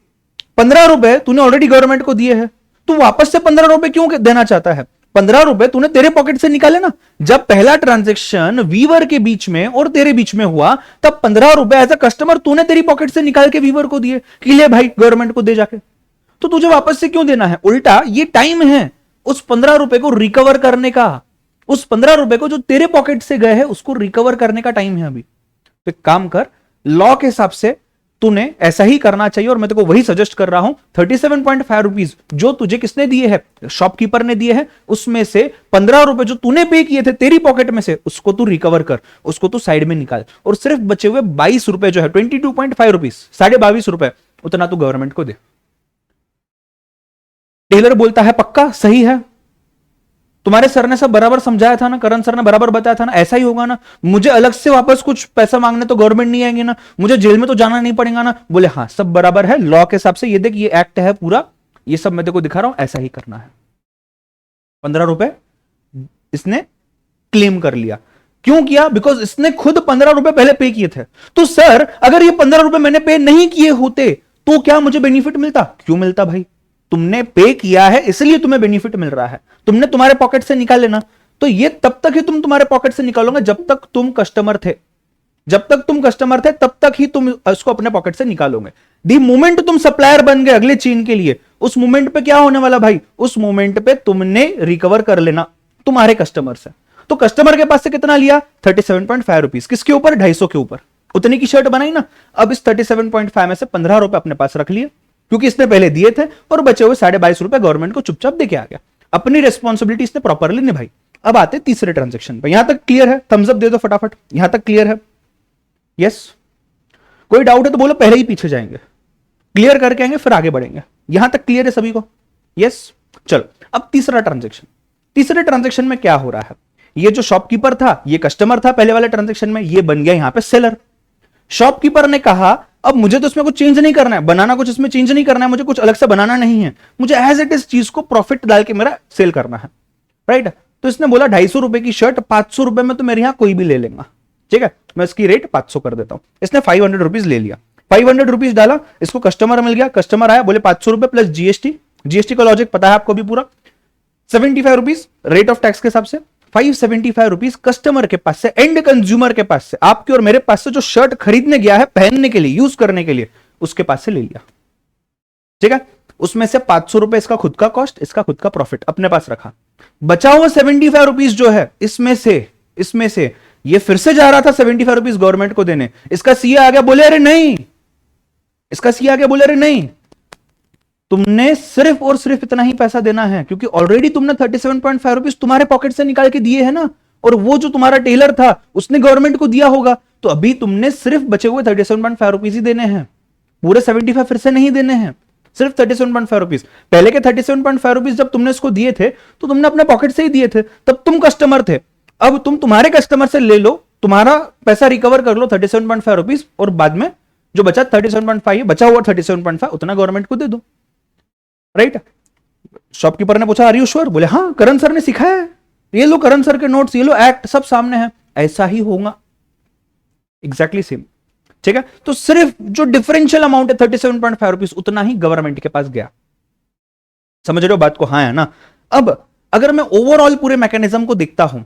15 रुपए तूने ऑलरेडी गवर्नमेंट को दिए हैं, तू वापस से 15 रुपए क्यों देना चाहता है, 15 रुपए तूने तेरे पॉकेट से निकाले ना। जब पहला ट्रांजैक्शन वीवर के बीच में और तेरे बीच में हुआ तब 15 रुपए एज अ कस्टमर तूने तेरी पॉकेट से निकाल के वीवर को दिए कि ले भाई गवर्नमेंट को दे जाके, तो तुझे वापस से क्यों देना है। उल्टा ये टाइम है उस 15 रुपए को रिकवर करने का, उस 15 रुपए को जो तेरे पॉकेट से गए हैं उसको रिकवर करने का टाइम है अभी। तो एक काम कर, लॉ के हिसाब से तूने ऐसा ही करना चाहिए और मैं तेरे को वही सजेस्ट कर रहा हूं। 37.5 रुपीज जो तुझे किसने दिए हैं, शॉपकीपर ने दिए हैं, उसमें से 15 रुपए जो तूने पे किए थे तेरी पॉकेट में से उसको तू रिकवर कर, उसको तू साइड में निकाल और सिर्फ बचे हुए 22 रुपए जो है 22.5 रुपीज, 22.5 रुपए उतना तू गवर्नमेंट को दे। टेलर बोलता है पक्का सही है, तुम्हारे सर ने सब बराबर समझाया था ना, करण सर ने बराबर बताया था ना, ऐसा ही होगा ना, मुझे अलग से वापस कुछ पैसा मांगने तो गवर्नमेंट नहीं आएंगे ना, मुझे जेल में तो जाना नहीं पड़ेगा ना। बोले हाँ सब बराबर है लॉ के हिसाब से, ये देख ये एक्ट है पूरा, ये सब मैं देखो दिखा रहा हूं, ऐसा ही करना है। 15 रुपए इसने क्लेम कर लिया, क्यों किया, बिकॉज इसने खुद 15 रुपए पहले पे किए थे। तो सर अगर ये 15 रुपए मैंने पे नहीं किए होते तो क्या मुझे बेनिफिट मिलता, क्यों मिलता भाई, तुमने पे किया है इसलिए तुम्हें बेनिफिट मिल रहा है, तुमने तुम्हारे पॉकेट से निकाल लेना। तो ये तब तक ही तुम तुम्हारे पॉकेट से निकालोगे जब तक तुम कस्टमर थे, जब तक तुम कस्टमर थे तब तक ही तुम उसको अपने पॉकेट से निकालोगे। दी मोमेंट तुम सप्लायर बन गए अगले चेन के लिए, उस मोमेंट पे क्या होने वाला भाई, उस मोमेंट पे तुमने रिकवर कर लेना तुम्हारे कस्टमर से। तो कस्टमर के पास से कितना लिया, 37.5 रुपीज, किसके ऊपर, 250 के ऊपर, उतनी की शर्ट बनाई ना। अब इस 37.5 में से 15 रुपए अपने पास रख लिए क्योंकि इसने पहले दिए थे और बचे हुए 22.5 रुपए गवर्नमेंट को चुपचाप देके आ गया, अपनी रिस्पॉन्सिबिलिटी इसने प्रॉपरली निभाई। अब आते तीसरे ट्रांजैक्शन पे, यहां तक क्लियर है, थम्स अप दे दो फटाफट, यहां तक क्लियर है, यस। कोई डाउट है तो बोलो, पहले ही पीछे जाएंगे, क्लियर करके आएंगे फिर आगे बढ़ेंगे। यहां तक क्लियर है सभी को, यस। चलो अब तीसरा ट्रांजैक्शन, तीसरे ट्रांजैक्शन में क्या हो रहा है, ये जो शॉपकीपर था ये कस्टमर था पहले वाले ट्रांजैक्शन में, ये बन गया यहां पे सेलर। शॉपकीपर ने कहा अब मुझे तो इसमें कुछ चेंज नहीं करना है, बनाना कुछ इसमें चेंज नहीं करना है, मुझे कुछ अलग से बनाना नहीं है, मुझे एज इट इज चीज को प्रॉफिट डाल के मेरा सेल करना है, राइट। तो इसने बोला 250 रुपए की शर्ट 500 रुपए में तो मेरे यहां कोई भी ले लेगा, ठीक है, मैं इसकी रेट 500 कर देता हूं। इसने 500 रुपीज ले लिया, 500 रुपीज डाला, इसको कस्टमर मिल गया, कस्टमर आया बोले 500 रुपए प्लस जीएसटी, जीएसटी का लॉजिक पता है आपको भी पूरा, 75 रुपीज रेट ऑफ टैक्स के हिसाब से, 575 रुपीज कस्टमर के पास से, एंड कंज्यूमर के पास से, आपके और मेरे पास से जो शर्ट खरीदने गया है पहनने के लिए, यूज करने के लिए, उसके पास से ले लिया, ठीक है। उसमें से 500 रुपए इसका खुद का कॉस्ट, इसका खुद का प्रॉफिट अपने पास रखा। बचा हुआ 75 रुपीज जो है इसमें से ये फिर से जा रहा था 75 रुपीज गवर्नमेंट को देने। इसका सीए आ गया, बोले अरे नहीं, इसका सीए आ गया, बोले अरे नहीं, तुमने सिर्फ और सिर्फ इतना ही पैसा देना है क्योंकि ऑलरेडी तुमने 37.5 रुपीज तुम्हारे पॉकेट से निकाल के दिए हैं ना, और वो जो तुम्हारा टेलर था उसने गवर्नमेंट को दिया होगा, तो अभी तुमने सिर्फ बचे हुए 37.5 रुपीज ही देने हैं, पूरे 75 फिर से नहीं देने हैं, सिर्फ 37.5 रुपीज। पहले के 37.5 रुपीज जब तुमने इसको दिए थे तो तुमने अपने पॉकेट से ही दिए थे, तब तुम कस्टमर थे। अब तुम तुम्हारे कस्टमर से ले लो, तुम्हारा पैसा रिकवर कर लो 37.5 रुपीज, और बाद में जो बचा 37.5 बचा हुआ 37.5 उतना गवर्नमेंट को दे दो, राइट। शॉपकीपर ने पूछा आर यू श्योर, बोले हाँ करण सर ने सिखाया है, ये लो करण सर के नोट्स, ये लो एक्ट सब सामने है, ऐसा ही होगा, एग्जैक्टली सेम, ठीक है। तो सिर्फ जो डिफरेंशियल अमाउंट है 37.5 रुपीज उतना ही गवर्नमेंट के पास गया, समझ रहे हो बात को, हाँ है ना। अब अगर मैं ओवरऑल पूरे मैकेनिज्म को देखता हूं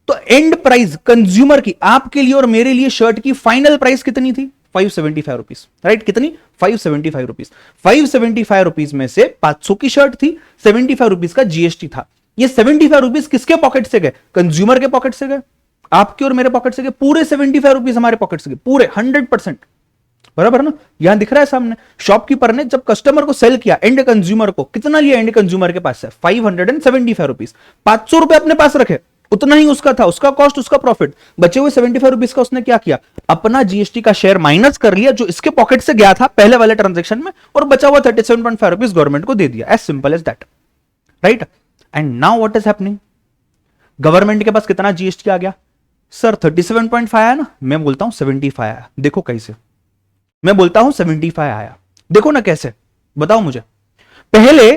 तो एंड प्राइस कंज्यूमर की, आपके लिए और मेरे लिए शर्ट की फाइनल प्राइस कितनी थी? 575 रुपीज, राइट? कितनी? 575 रुपीज। 575 रुपीज में से 500 की शर्ट थी, 75 रुपीज का जीएसटी था। ये 75 रुपीज किसके पॉकेट से गए? कंज्यूमर के पॉकेट से गए, आपके और मेरे पॉकेट से गए। पूरे 75 रुपीज हमारे पॉकेट से गए, पूरे 100%। बराबर ना? यहां दिख रहा है सामने, शॉपकीपर ने जब कस्टमर को सेल किया, एंड कंज्यूमर को, कितना लिया एंड कंज्यूमर के पास से? 575 रुपीज। 500 रुपए अपने पास रखे, उतना ही उसका था, उसका कॉस्ट, उसका प्रॉफिट। बचे हुए 75 रुपीज का उसने क्या किया? अपना जीएसटी का शेयर माइनस कर लिया जो इसके पॉकेट से गया था पहले वाले ट्रांजेक्शन में, और बचा हुआ 37.5 रुपीज गवर्नमेंट को दे दिया। As simple as that, right? And now what is happening? Government के पास कितना जीएसटी आ गया? सर 37.5 आया ना, मैं बोलता हूं 75 आया। देखो कैसे, मैं बोलता हूं 75 आया, देखो ना कैसे, बताओ मुझे। पहले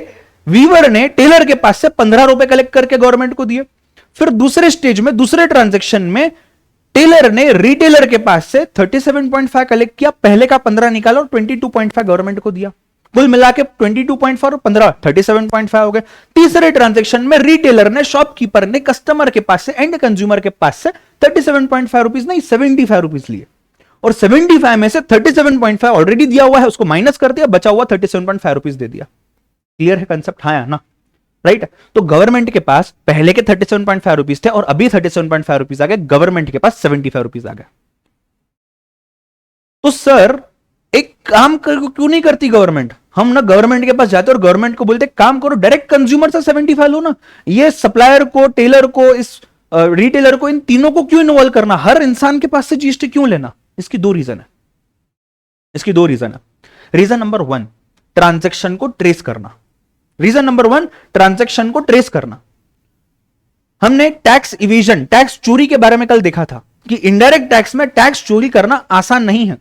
वीवर ने टेलर के पास से 15 रुपए कलेक्ट करके गवर्नमेंट को दिए, फिर दूसरे स्टेज में, दूसरे ट्रांजैक्शन में टेलर ने रिटेलर के पास से 37.5 कलेक्ट किया, पहले का 15 निकाला और 22.5 गवर्नमेंट को दिया। कुल मिला के 22.5 और 15 37.5 हो गए। तीसरे ट्रांजैक्शन में रिटेलर ने, शॉपकीपर ने कस्टमर के पास से, एंड कंज्यूमर के पास से 37.5 रुपीज नहीं 75 रुपीज लिए, और 75 में से 37.5 ऑलरेडी दिया हुआ है, उसको माइनस कर दिया, बचा हुआ 37.5 रुपीज दे दिया। क्लियर है कंसेप्ट? हाँ ना, राइट? तो गवर्नमेंट के पास पहले के 37.5 रुपीज थे और अभी 37.5 रुपीज आ गए, गवर्नमेंट के पास 75 रुपीज आ गए। तो सर एक काम क्यों नहीं करती गवर्नमेंट? हम ना गवर्नमेंट के पास जाते और गवर्नमेंट को बोलते काम करो, डायरेक्ट कंज्यूमर से 75 लो ना। ये सप्लायर को, टेलर को, इस रिटेलर को, इन तीनों को क्यों इन्वॉल्व करना? हर इंसान के पास से जीएसटी क्यों लेना? इसकी दो रीजन है, इसकी दो रीजन है। रीजन नंबर 1, ट्रांजैक्शन को ट्रेस करना। रीजन नंबर 1, ट्रांजैक्शन को ट्रेस करना। हमने टैक्स इवेजन, टैक्स चोरी के बारे में कल देखा था कि इनडायरेक्ट टैक्स में टैक्स चोरी करना आसान नहीं है।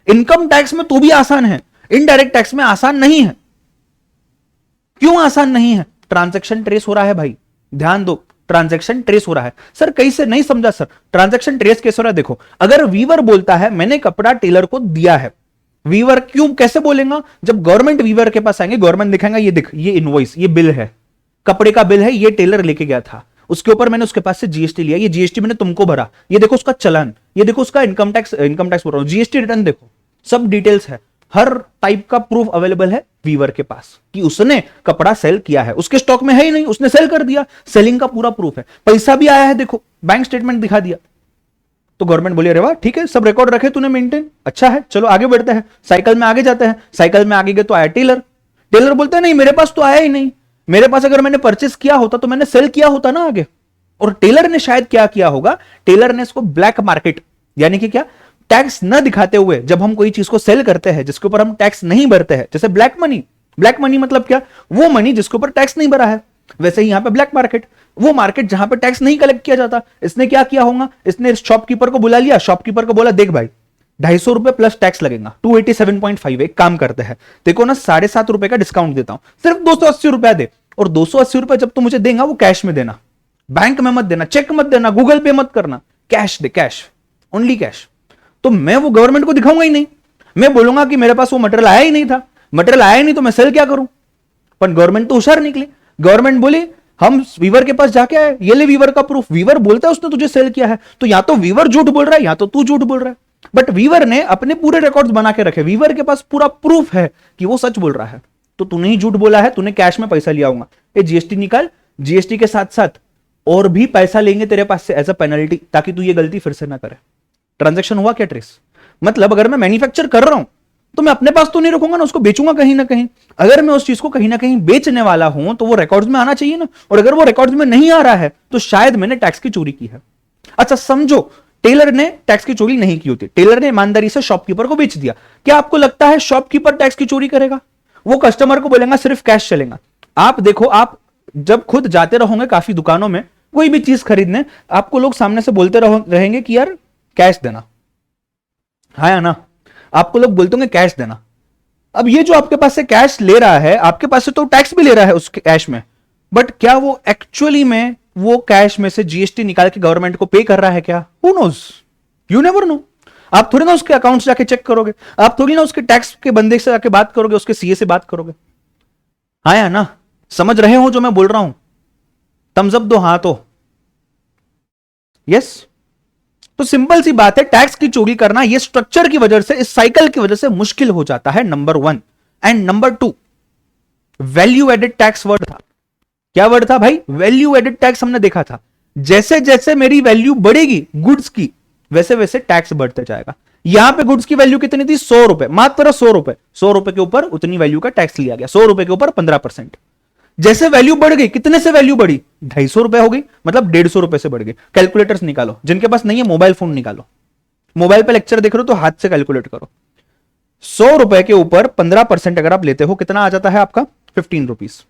इनकम टैक्स में तो भी आसान है, इनडायरेक्ट टैक्स में आसान नहीं है। क्यों आसान नहीं है? ट्रांजैक्शन ट्रेस हो रहा है भाई, ध्यान दो, ट्रांजैक्शन ट्रेस हो रहा है। सर कैसे? नहीं समझा सर, ट्रांजैक्शन ट्रेस कैसे हो रहा है? देखो, अगर वीवर बोलता है मैंने कपड़ा टेलर को दिया है, वीवर क्यों, कैसे बोलेगा? जब गवर्नमेंट वीवर के पास आएंगे, गवर्नमेंट दिखाएगा ये देख, ये इनवॉइस, ये बिल है, कपड़े का बिल है, ये टेलर लेके गया था, उसके ऊपर मैंने उसके पास से जीएसटी लिया, ये जीएसटी मैंने तुमको भरा, ये देखो उसका चालान, ये देखो उसका इनकम टैक्स बोल रहा हूं, जीएसटी रिटर्न देखो, सब डिटेल्स है, हर टाइप का प्रूफ अवेलेबल है वीवर के पास कि उसने कपड़ा सेल किया है। उसके स्टॉक में है ही नहीं, उसने सेल कर दिया, सेलिंग का पूरा प्रूफ है, पैसा भी आया है, देखो बैंक स्टेटमेंट दिखा दिया। तो गवर्नमेंट बोली अरे वाह ठीक है, सब रिकॉर्ड रखे तूने मेंटेन, अच्छा है, चलो आगे बढ़ते हैं। साइकिल में आगे जाते हैं, साइकिल में आगे गए तो आया टेलर। टेलर बोलते हैं नहीं मेरे पास तो आया ही नहीं, मेरे पास अगर मैंने परचेस किया होता तो मैंने सेल किया होता ना आगे। और टेलर ने शायद क्या किया होगा, टेलर ने इसको ब्लैक मार्केट, यानी कि क्या, टैक्स न दिखाते हुए जब हम कोई चीज को सेल करते हैं जिसके ऊपर हम टैक्स नहीं भरते हैं, जैसे ब्लैक मनी, ब्लैक मनी मतलब क्या, वो मनी जिसके ऊपर टैक्स नहीं भरा है, वैसे ही यहां पे ब्लैक मार्केट, वो मार्केट जहां पे टैक्स नहीं कलेक्ट किया जाता। इसने क्या किया होगा, इसने शॉपकीपर को बुला लिया, शॉपकीपर को बोला देख भाई 250 रुपए प्लस टैक्स लगेगा, 287.5, एक काम करते हैं देखो ना 7.5 रुपए का डिस्काउंट देता हूं, सिर्फ 280 रुपया दे, और 280 रुपए जब तू मुझे देगा वो कैश में देना, बैंक में मत देना, चेक मत देना, गूगल पे मत करना, कैश दे, कैश, ओनली कैश। तो मैं वो गवर्नमेंट को दिखाऊंगा ही नहीं, मैं बोलूंगा कि मेरे पास वो मटेरियल आया ही नहीं था, मटेरियल आया ही नहीं तो मैं सेल क्या करूं। पर गवर्नमेंट तो होशियार निकली, गवर्नमेंट बोली हम वीवर के पास जाके आए, ये ले वीवर का प्रूफ, वीवर बोलता है उसने तुझे सेल किया है, तो या तो वीवर झूठ बोल रहा है या तो तू झूठ बोल रहा है। बट वीवर ने अपने पूरे रिकॉर्ड्स बना के रखे, वीवर के पास पूरा प्रूफ है कि वो सच बोल रहा है, तो तूने ही झूठ बोला है, तूने कैश में पैसा लिया होगा, ये जीएसटी निकाल, जीएसटी के साथ साथ और भी पैसा लेंगे तेरे पास से एज अ पेनल्टी, ताकि तू ये गलती फिर से ना करे। ट्रांजैक्शन हुआ क्या ट्रेस? मतलब अगर मैं मैन्युफैक्चर कर रहा हूं तो मैं अपने पास तो नहीं रखूंगा ना, उसको बेचूंगा कहीं ना कहीं। अगर मैं उस चीज को कहीं ना कहीं बेचने वाला हूं तो वो रिकॉर्ड्स में आना चाहिए ना, और अगर वो रिकॉर्ड्स में नहीं आ रहा है तो शायद मैंने टैक्स की चोरी की है। अच्छा समझो टेलर ने टैक्स की चोरी नहीं की होती, टेलर ने ईमानदारी से शॉपकीपर को बेच दिया, क्या आपको लगता है शॉपकीपर टैक्स की चोरी करेगा? वो कस्टमर को बोलेगा सिर्फ कैश चलेगा। आप देखो, आप जब खुद जाते रहोगे काफी दुकानों में कोई भी चीज खरीदने, आपको लोग सामने से बोलते रहेंगे कि यार कैश देना, हाँ या ना, आपको लोग बोलते होंगे कैश देना। अब ये जो आपके पास से कैश ले रहा है, आपके पास से तो टैक्स भी ले रहा है उस कैश में, बट क्या वो एक्चुअली में वो कैश में से जीएसटी निकाल के गवर्नमेंट को पे कर रहा है क्या? Who knows, you never know. आप थोड़ी ना उसके अकाउंट जाके चेक करोगे, आप थोड़ी ना उसके टैक्स के बंदे से जाके बात करोगे, उसके सीए से बात करोगे, हाँ या ना? समझ रहे हो जो मैं बोल रहा हूं? थम्स अप दो हाँ तो। यस। तो सिंपल सी बात है, टैक्स की चोरी करना ये स्ट्रक्चर की वजह से, इस साइकिल की वजह से मुश्किल हो जाता है, number 1। And number 2, value added tax word था। क्या वर्ड था भाई? Value added tax. हमने देखा था जैसे जैसे मेरी वैल्यू बढ़ेगी गुड्स की, वैसे वैसे टैक्स बढ़ते जाएगा। यहां पे गुड्स की वैल्यू कितनी थी? 100 रुपए, मात्र 100 रुपए। 100 रुपए के ऊपर उतनी वैल्यू का टैक्स लिया गया, 100 रुपए के ऊपर 15%। जैसे वैल्यू बढ़ गई, कितने से वैल्यू बढ़ी? 250 रुपए हो गई, मतलब 150 रुपए से बढ़ गई। कैलकुलेटर्स निकालो, जिनके पास नहीं है मोबाइल फोन निकालो, मोबाइल पे लेक्चर देख रहे हो तो हाथ से कैलकुलेट करो। 100 रुपए के ऊपर 15% अगर आप लेते हो, कितना आ जाता है आपका? 15 रुपीज।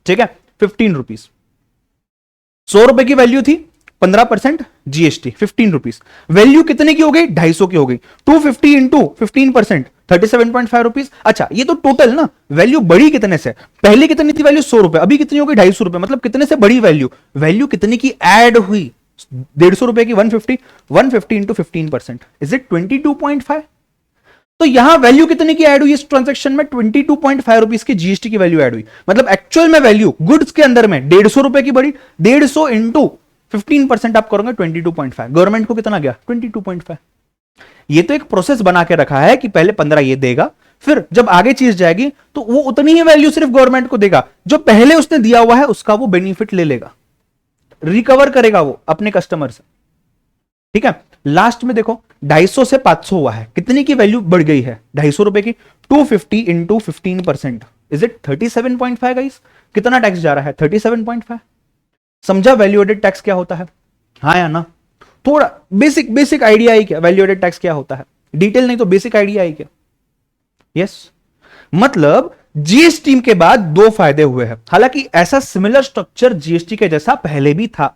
ठीक है, 15 रुपीज। 100 रुपए की वैल्यू थी, 15% जीएसटी, 15 रुपीज। वैल्यू कितने की हो गई? 250 की हो गई। 250 इंटू 15%, 37.5 रुपीज। अच्छा, ये तो टोटल ना, वैल्यू बढ़ी कितने से? पहले कितनी थी वैल्यू? 100 रुपए, अभी कितनी हो गई? 250 रुपए। मतलब कितने से बढ़ी वैल्यू? वैल्यू कितने की ऐड हुई? 150 रुपए की 150, 150 इंटू 15%, इज इट 22.5? तो यहां वैल्यू कितने की ऐड हुई इस ट्रांजैक्शन में? 22.5 रुपीज की जीएसटी की वैल्यू ऐड हुई। मतलब एक्चुअल में वैल्यू गुड्स के अंदर में 150 रुपए की बढ़ी। 150 इंटू 15% आप करोगे 22.5। गवर्नमेंट को कितना गया? 22.5। ये तो एक प्रोसेस बना के रखा है कि पहले 15 ये देगा, फिर जब आगे चीज जाएगी तो वो उतनी ही वैल्यू सिर्फ गवर्नमेंट को देगा। जो पहले उसने दिया हुआ है उसका वो बेनिफिट ले लेगा, रिकवर करेगा वो अपने कस्टमर से। ठीक है, लास्ट में देखो 250 से 500 हुआ है, कितनी की वैल्यू बढ़ गई है? 250 रुपए की। 250 इंटू 15%, इज इट 37.5 गाइस? कितना टैक्स जा रहा है? 37.5। समझा वैल्यू एडेड टैक्स क्या होता है? हाँ या ना? थोड़ा बेसिक बेसिक आइडिया ही क्या वैल्यू एडेड टैक्स क्या होता है? डिटेल नहीं तो बेसिक आइडिया ही क्या? यस। मतलब जीएसटी के बाद दो फायदे हुए हैं। हालांकि ऐसा सिमिलर स्ट्रक्चर जीएसटी के जैसा पहले भी था,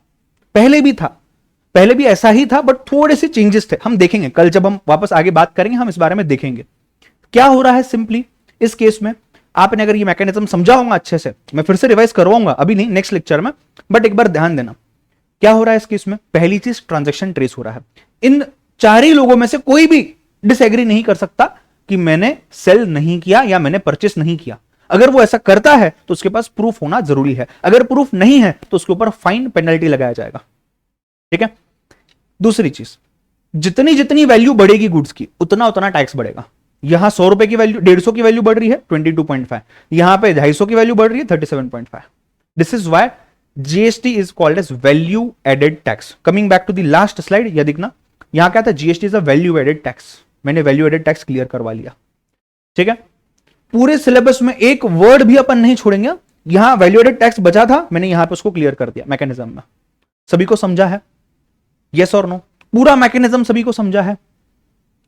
पहले भी ऐसा ही था, बट थोड़े से चेंजेस थे। हम देखेंगे कल जब हम वापस आगे बात करेंगे, हम इस बारे में देखेंगे क्या हो रहा है। सिंपली इस केस में आपने अगर ये मैकेनिज्म समझा होगा अच्छे से, मैं फिर से रिवाइज करवाऊंगा, अभी नहीं नेक्स्ट लेक्चर में, बट एक बार ध्यान देना क्या हो रहा है इस केस में। पहली चीज, ट्रांजैक्शन ट्रेस हो रहा है। इन चार ही लोगों में से कोई भी डिसएग्री नहीं कर सकता कि मैंने सेल नहीं किया या मैंने परचेस नहीं किया। अगर वो ऐसा करता है तो उसके पास प्रूफ होना जरूरी है। अगर प्रूफ नहीं है तो उसके ऊपर फाइन पेनल्टी लगाया जाएगा। ठीक है। दूसरी चीज, जितनी जितनी वैल्यू बढ़ेगी गुड्स की, उतना उतना टैक्स बढ़ेगा। यहां 100 रुपए की वैल्यू, 150 की वैल्यू बढ़ रही है 22.5, यहां पे 250 की वैल्यू बढ़ रही है 37.5। This is why GST is called as value added tax. Coming back to the last slide, यह देखना यहां क्या था, GST is a value added tax. मैंने वैल्यू एडेड टैक्स क्लियर करवा लिया। ठीक है, पूरे सिलेबस में एक वर्ड भी अपन नहीं छोड़ेंगे। यहां वैल्यू एडेड टैक्स बचा था, मैंने यहां पे उसको क्लियर कर दिया मैकेनिज्म में। सभी को समझा है? यस और नो? पूरा मैकेनिज्म सभी को समझा है?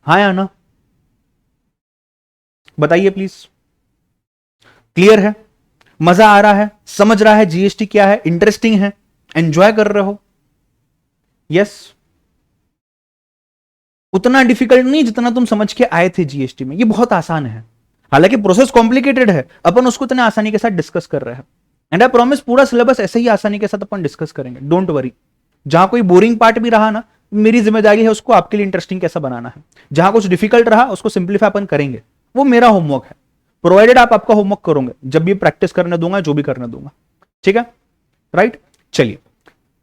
हाँ या ना? बताइए प्लीज। क्लियर है? मजा आ रहा है? समझ रहा है जीएसटी क्या है? इंटरेस्टिंग है? एंजॉय कर रहे हो? यस। उतना डिफिकल्ट नहीं जितना तुम समझ के आए थे जीएसटी में। ये बहुत आसान है, हालांकि प्रोसेस कॉम्प्लिकेटेड है, अपन उसको इतने आसानी के साथ डिस्कस कर रहे हैं। एंड आई प्रॉमिस पूरा सिलेबस ऐसे ही आसानी के साथ अपन डिस्कस करेंगे, डोंट वरी। जहां कोई बोरिंग पार्ट भी रहा ना, मेरी जिम्मेदारी है उसको आपके लिए इंटरेस्टिंग कैसा बनाना है। जहां कुछ डिफिकल्ट रहा उसको सिंप्लीफाई अपन करेंगे, वो मेरा होमवर्क है, प्रोवाइडेड आप आपका होमवर्क करोगे जब भी प्रैक्टिस करने दूंगा, जो भी करने दूंगा। ठीक है, राइट। चलिए,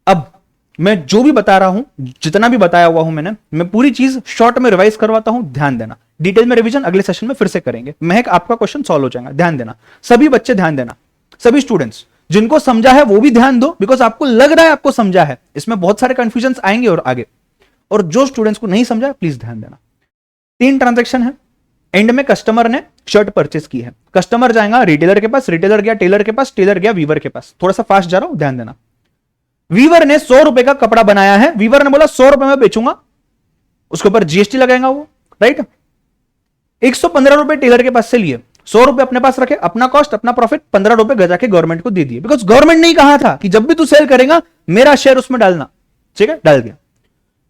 अब मैं जो भी बता रहा हूं, जितना भी बताया हुआ हूं मैं पूरी चीज शॉर्ट में रिवाइज करवाता हूं। ध्यान देना, डिटेल में रिवीजन अगले सेशन में फिर से करेंगे। महक आपका क्वेश्चन सॉल्व हो जाएगा, ध्यान देना। सभी बच्चे ध्यान देना, सभी स्टूडेंट्स जिनको समझा है वो भी ध्यान दो, बिकॉज आपको लग रहा है आपको समझा है। इसमें बहुत सारे कंफ्यूजन आएंगे और आगे, और जो स्टूडेंट्स को नहीं समझा प्लीज ध्यान देना। 3 ट्रांजैक्शन है। एंड में कस्टमर ने शर्ट परचेस की है, कस्टमर जाएगा रिटेलर के पास, रिटेलर गया टेलर के पास, टेलर गया वीवर के पास। थोड़ा सा फास्ट जा रहा हूं, ध्यान देना। वीवर ने 100 रुपए का कपड़ा बनाया है, वीवर ने बोला 100 रुपए में बेचूंगा, उसके ऊपर जीएसटी लगाएगा वो, राइट। 115 रुपए टेलर के पास से लिए, 100 रुपए अपने पास रखे, अपना कॉस्ट अपना प्रॉफिट 15 रुपए गजा के गवर्नमेंट को दे दिए, बिकॉज गवर्नमेंट ने कहा था कि जब भी तू सेल करेगा मेरा शेयर उसमें डालना। ठीक है, डाल दिया।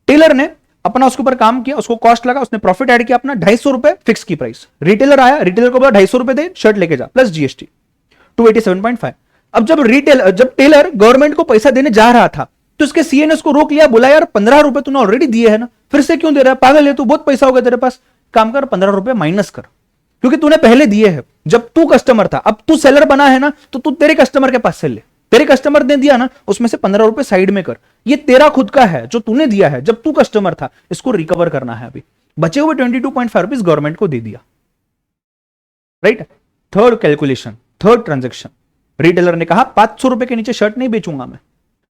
टेलर ने अपना उसके ऊपर काम किया, उसको कॉस्ट लगा, उसने प्रॉफिट ऐड किया अपना 250 रुपए फिक्स की प्राइस। रिटेलर आया, रिटेलर को बोला 250 रुपए दे, शर्ट लेके जा प्लस जीएसटी 287.5। अब जब टेलर गवर्नमेंट को पैसा देने जा रहा था तो उसके सीए ने उसको रोक लिया, बोला यार 15 रुपए तूने ऑलरेडी दिए है ना, फिर से क्यों दे रहा है, पागल है तू, बहुत पैसा होगा तेरे पास, काम कर 15 रुपए माइनस कर, क्योंकि तूने पहले दिए है जब तू कस्टमर था। अब तू सेलर बना है ना, तो तू तेरे कस्टमर के पास से ले, तेरे कस्टमर ने दिया ना, उसमें से 15 रुपए साइड में कर, ये तेरा खुद का है जो तूने दिया है जब तू कस्टमर था, इसको रिकवर करना है। अभी बचे हुए 22.5 रुपीज गवर्नमेंट को दे दिया, right. Third calculation, third transaction, retailer ने कहा 500 रुपए के नीचे शर्ट नहीं बेचूंगा मैं।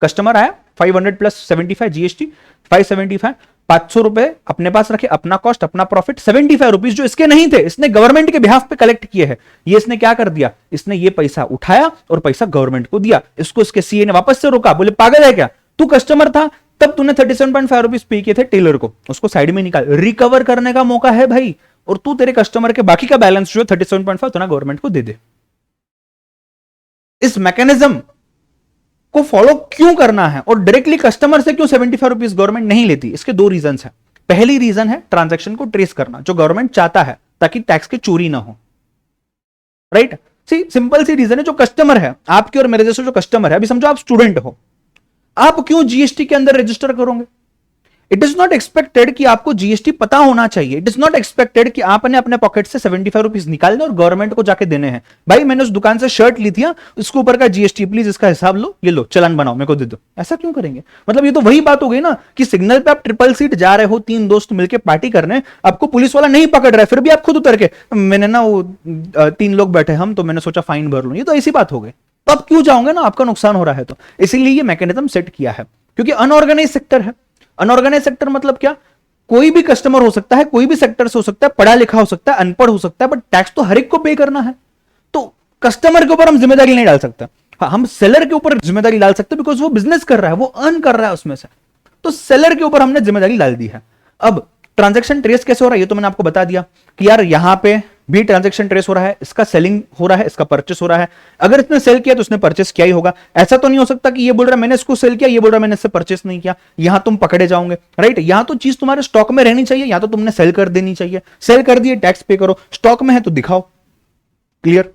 कस्टमर आया 500 प्लस 75 जीएसटी 575, 500 रुपए अपने पास रखे, अपना कॉस्ट अपना प्रॉफिट, 75 रुपीज जो इसके नहीं थे इसने गवर्नमेंट के बिहाफ पे कलेक्ट किए हैं, ये इसने क्या कर दिया, इसने ये पैसा उठाया और पैसा गवर्नमेंट को दिया। इसको इसके सीए ने वापस से रोका, बोले पागल है क्या, तू कस्टमर था तब तूने 37.5 रुपीज पे किए थे टेलर को, उसको साइड में निकाल, रिकवर करने का मौका है भाई, और तू तेरे कस्टमर के बाकी का बैलेंस जो 37.5 तो ना गवर्नमेंट को दे दे। इस मैकेनिज्म को फॉलो क्यों करना है और डायरेक्टली कस्टमर से क्यों 75 रुपीज गवर्नमेंट नहीं लेती, इसके दो रीजन है। पहली रीजन है ट्रांजैक्शन को ट्रेस करना, जो गवर्नमेंट चाहता है ताकि टैक्स की चोरी ना हो, राइट। सी सिंपल सी रीजन है, जो कस्टमर है आपके और मेरे जैसे जो कस्टमर है, अभी समझो आप स्टूडेंट हो, आप क्यों जीएसटी के अंदर रजिस्टर करोगे। इट इज नॉट एक्सपेक्टेड कि आपको जीएसटी पता होना चाहिए, इट इज नॉट एक्सपेक्टेड कि आपने अपने पॉकेट से 75 रुपीज निकालने और गवर्नमेंट को जाके देने हैं। भाई मैंने उस दुकान से शर्ट ली थी, उसके ऊपर का जीएसटी प्लीज इसका हिसाब लो, ये लो चालान बनाओ मेरे को दे दो, ऐसा क्यों करेंगे। मतलब ये तो वही बात हो गई ना कि सिग्नल पे आप ट्रिपल सीट जा रहे हो, 3 दोस्त मिलकर पार्टी करने, आपको पुलिस वाला नहीं पकड़ रहा है, फिर भी आप खुद उतर के, मैंने ना वो 3 लोग बैठे हम, तो मैंने सोचा फाइन भर लूं, ये तो ऐसी बात हो गई, तो आप क्यों जाओगे ना, आपका नुकसान हो रहा है। तो इसीलिए ये मैकेनिज्म सेट किया है, क्योंकि अनऑर्गेनाइज सेक्टर है। अनऑर्गेनाइज सेक्टर मतलब क्या, कोई भी कस्टमर हो सकता है, कोई भी सेक्टर से हो सकता है, पढ़ा लिखा हो सकता है, अनपढ़ हो सकता है, बट टैक्स तो हर एक को पे करना है। तो कस्टमर के ऊपर हम जिम्मेदारी नहीं डाल सकते, हाँ हम सेलर के ऊपर जिम्मेदारी डाल सकते हैं, बिकॉज वो बिजनेस कर रहा है, वो अर्न कर रहा है उसमें से, तो सेलर के ऊपर हमने जिम्मेदारी डाल दी है। अब ट्रांजैक्शन ट्रेस कैसे हो रहा है, ये तो मैंने आपको बता दिया कि यार यहां पे भी ट्रांजैक्शन ट्रेस हो रहा है, इसका सेलिंग हो रहा है, इसका परचेस हो रहा है। अगर इसने सेल किया तो उसने परचेस किया ही होगा, ऐसा तो नहीं हो सकता कि ये बोल रहा है मैंने इसको सेल किया, ये बोल रहा है मैंने इससे परचेस नहीं किया, यहां तुम पकड़े जाओगे, राइट। यहां तो चीज तुम्हारे स्टॉक में रहनी चाहिए, या तो तुमने सेल कर देनी चाहिए, सेल कर दिए टैक्स पे करो, स्टॉक में है तो दिखाओ, क्लियर।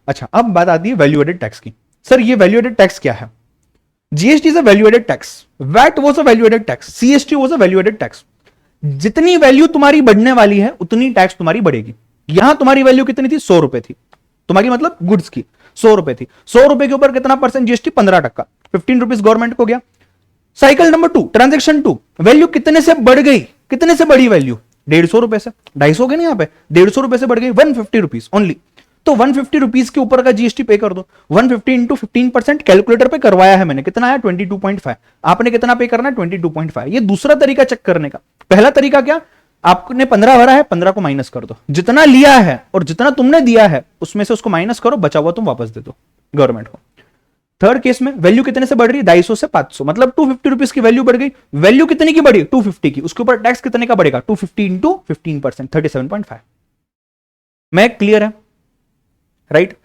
अच्छा अब बात आती है वैल्यू एडेड टैक्स की। सर ये वैल्यू एडेड टैक्स क्या है। GST is a value added tax, VAT was a value added tax, CST was a value added tax. जितनी वैल्यू तुम्हारी बढ़ने वाली है उतनी टैक्स तुम्हारी बढ़ेगी। यहां तुम्हारी वैल्यू कितनी थी, 100 रुपए थी, तुम्हारी मतलब गुड्स की 100 रुपए थी, 100 रुपए के ऊपर कितना परसेंट जीएसटी, 15%, 15 रुपीज गवर्नमेंट को गया। साइकिल नंबर 2, ट्रांजेक्शन 2, वैल्यू कितने से बढ़ गई, कितने से बढ़ी वैल्यू, 150 रुपए से, 250 हो गए ना यहाँ पे, 150 रुपए से बढ़ गई 150 रुपीज ओनली। तो 150 रुपीज के ऊपर का जीएसटी पे कर दो, 150 इंटू 15% कैलकुलेटर पे करवाया है मैंने, कितना आया 22.5, आपने कितना पे करना है 22.5। ये दूसरा तरीका चेक करने का। पहला तरीका क्या, आपने 15 भरा है, 15 को माइनस कर दो, जितना लिया है और जितना तुमने दिया है उसमें से उसको माइनस करो, बचा हुआ तुम वापस दे दो गवर्नमेंट को। थर्ड केस में वैल्यू कितने से बढ़ रही है, 250 से 500, मतलब 250 रुपीज की वैल्यू बढ़ गई। वैल्यू कितने की बढ़ी, 250 की, उसके ऊपर टैक्स कितने का बढ़ेगा, 250 इंटू 15%, 37.5। मैं क्लियर है, राइट।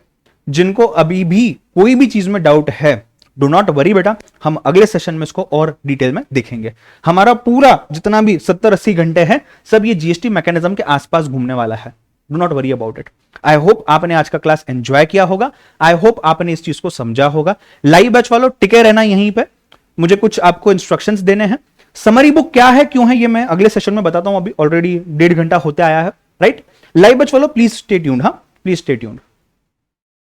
जिनको अभी भी कोई भी चीज में डाउट है, डू नॉट वरी बेटा, हम अगले सेशन में इसको और डिटेल में देखेंगे। हमारा पूरा जितना भी 70-80 घंटे हैं सब ये जीएसटी मैकेनिज्म के आसपास घूमने वाला है, do not worry about it. I hope आपने आज का क्लास एंजॉय किया होगा, आई होप आपने इस चीज को समझा होगा। लाइव बैच वालों टिके रहना यहीं पे, मुझे कुछ आपको इंस्ट्रक्शंस देने हैं। समरी बुक क्या है क्यों है ये मैं अगले सेशन में बताता हूं, अभी ऑलरेडी 1.5 घंटा होते आया है, राइट। लाइव बैच वालों प्लीज स्टे ट्यून्ड, हाँ प्लीज स्टे ट्यून्ड।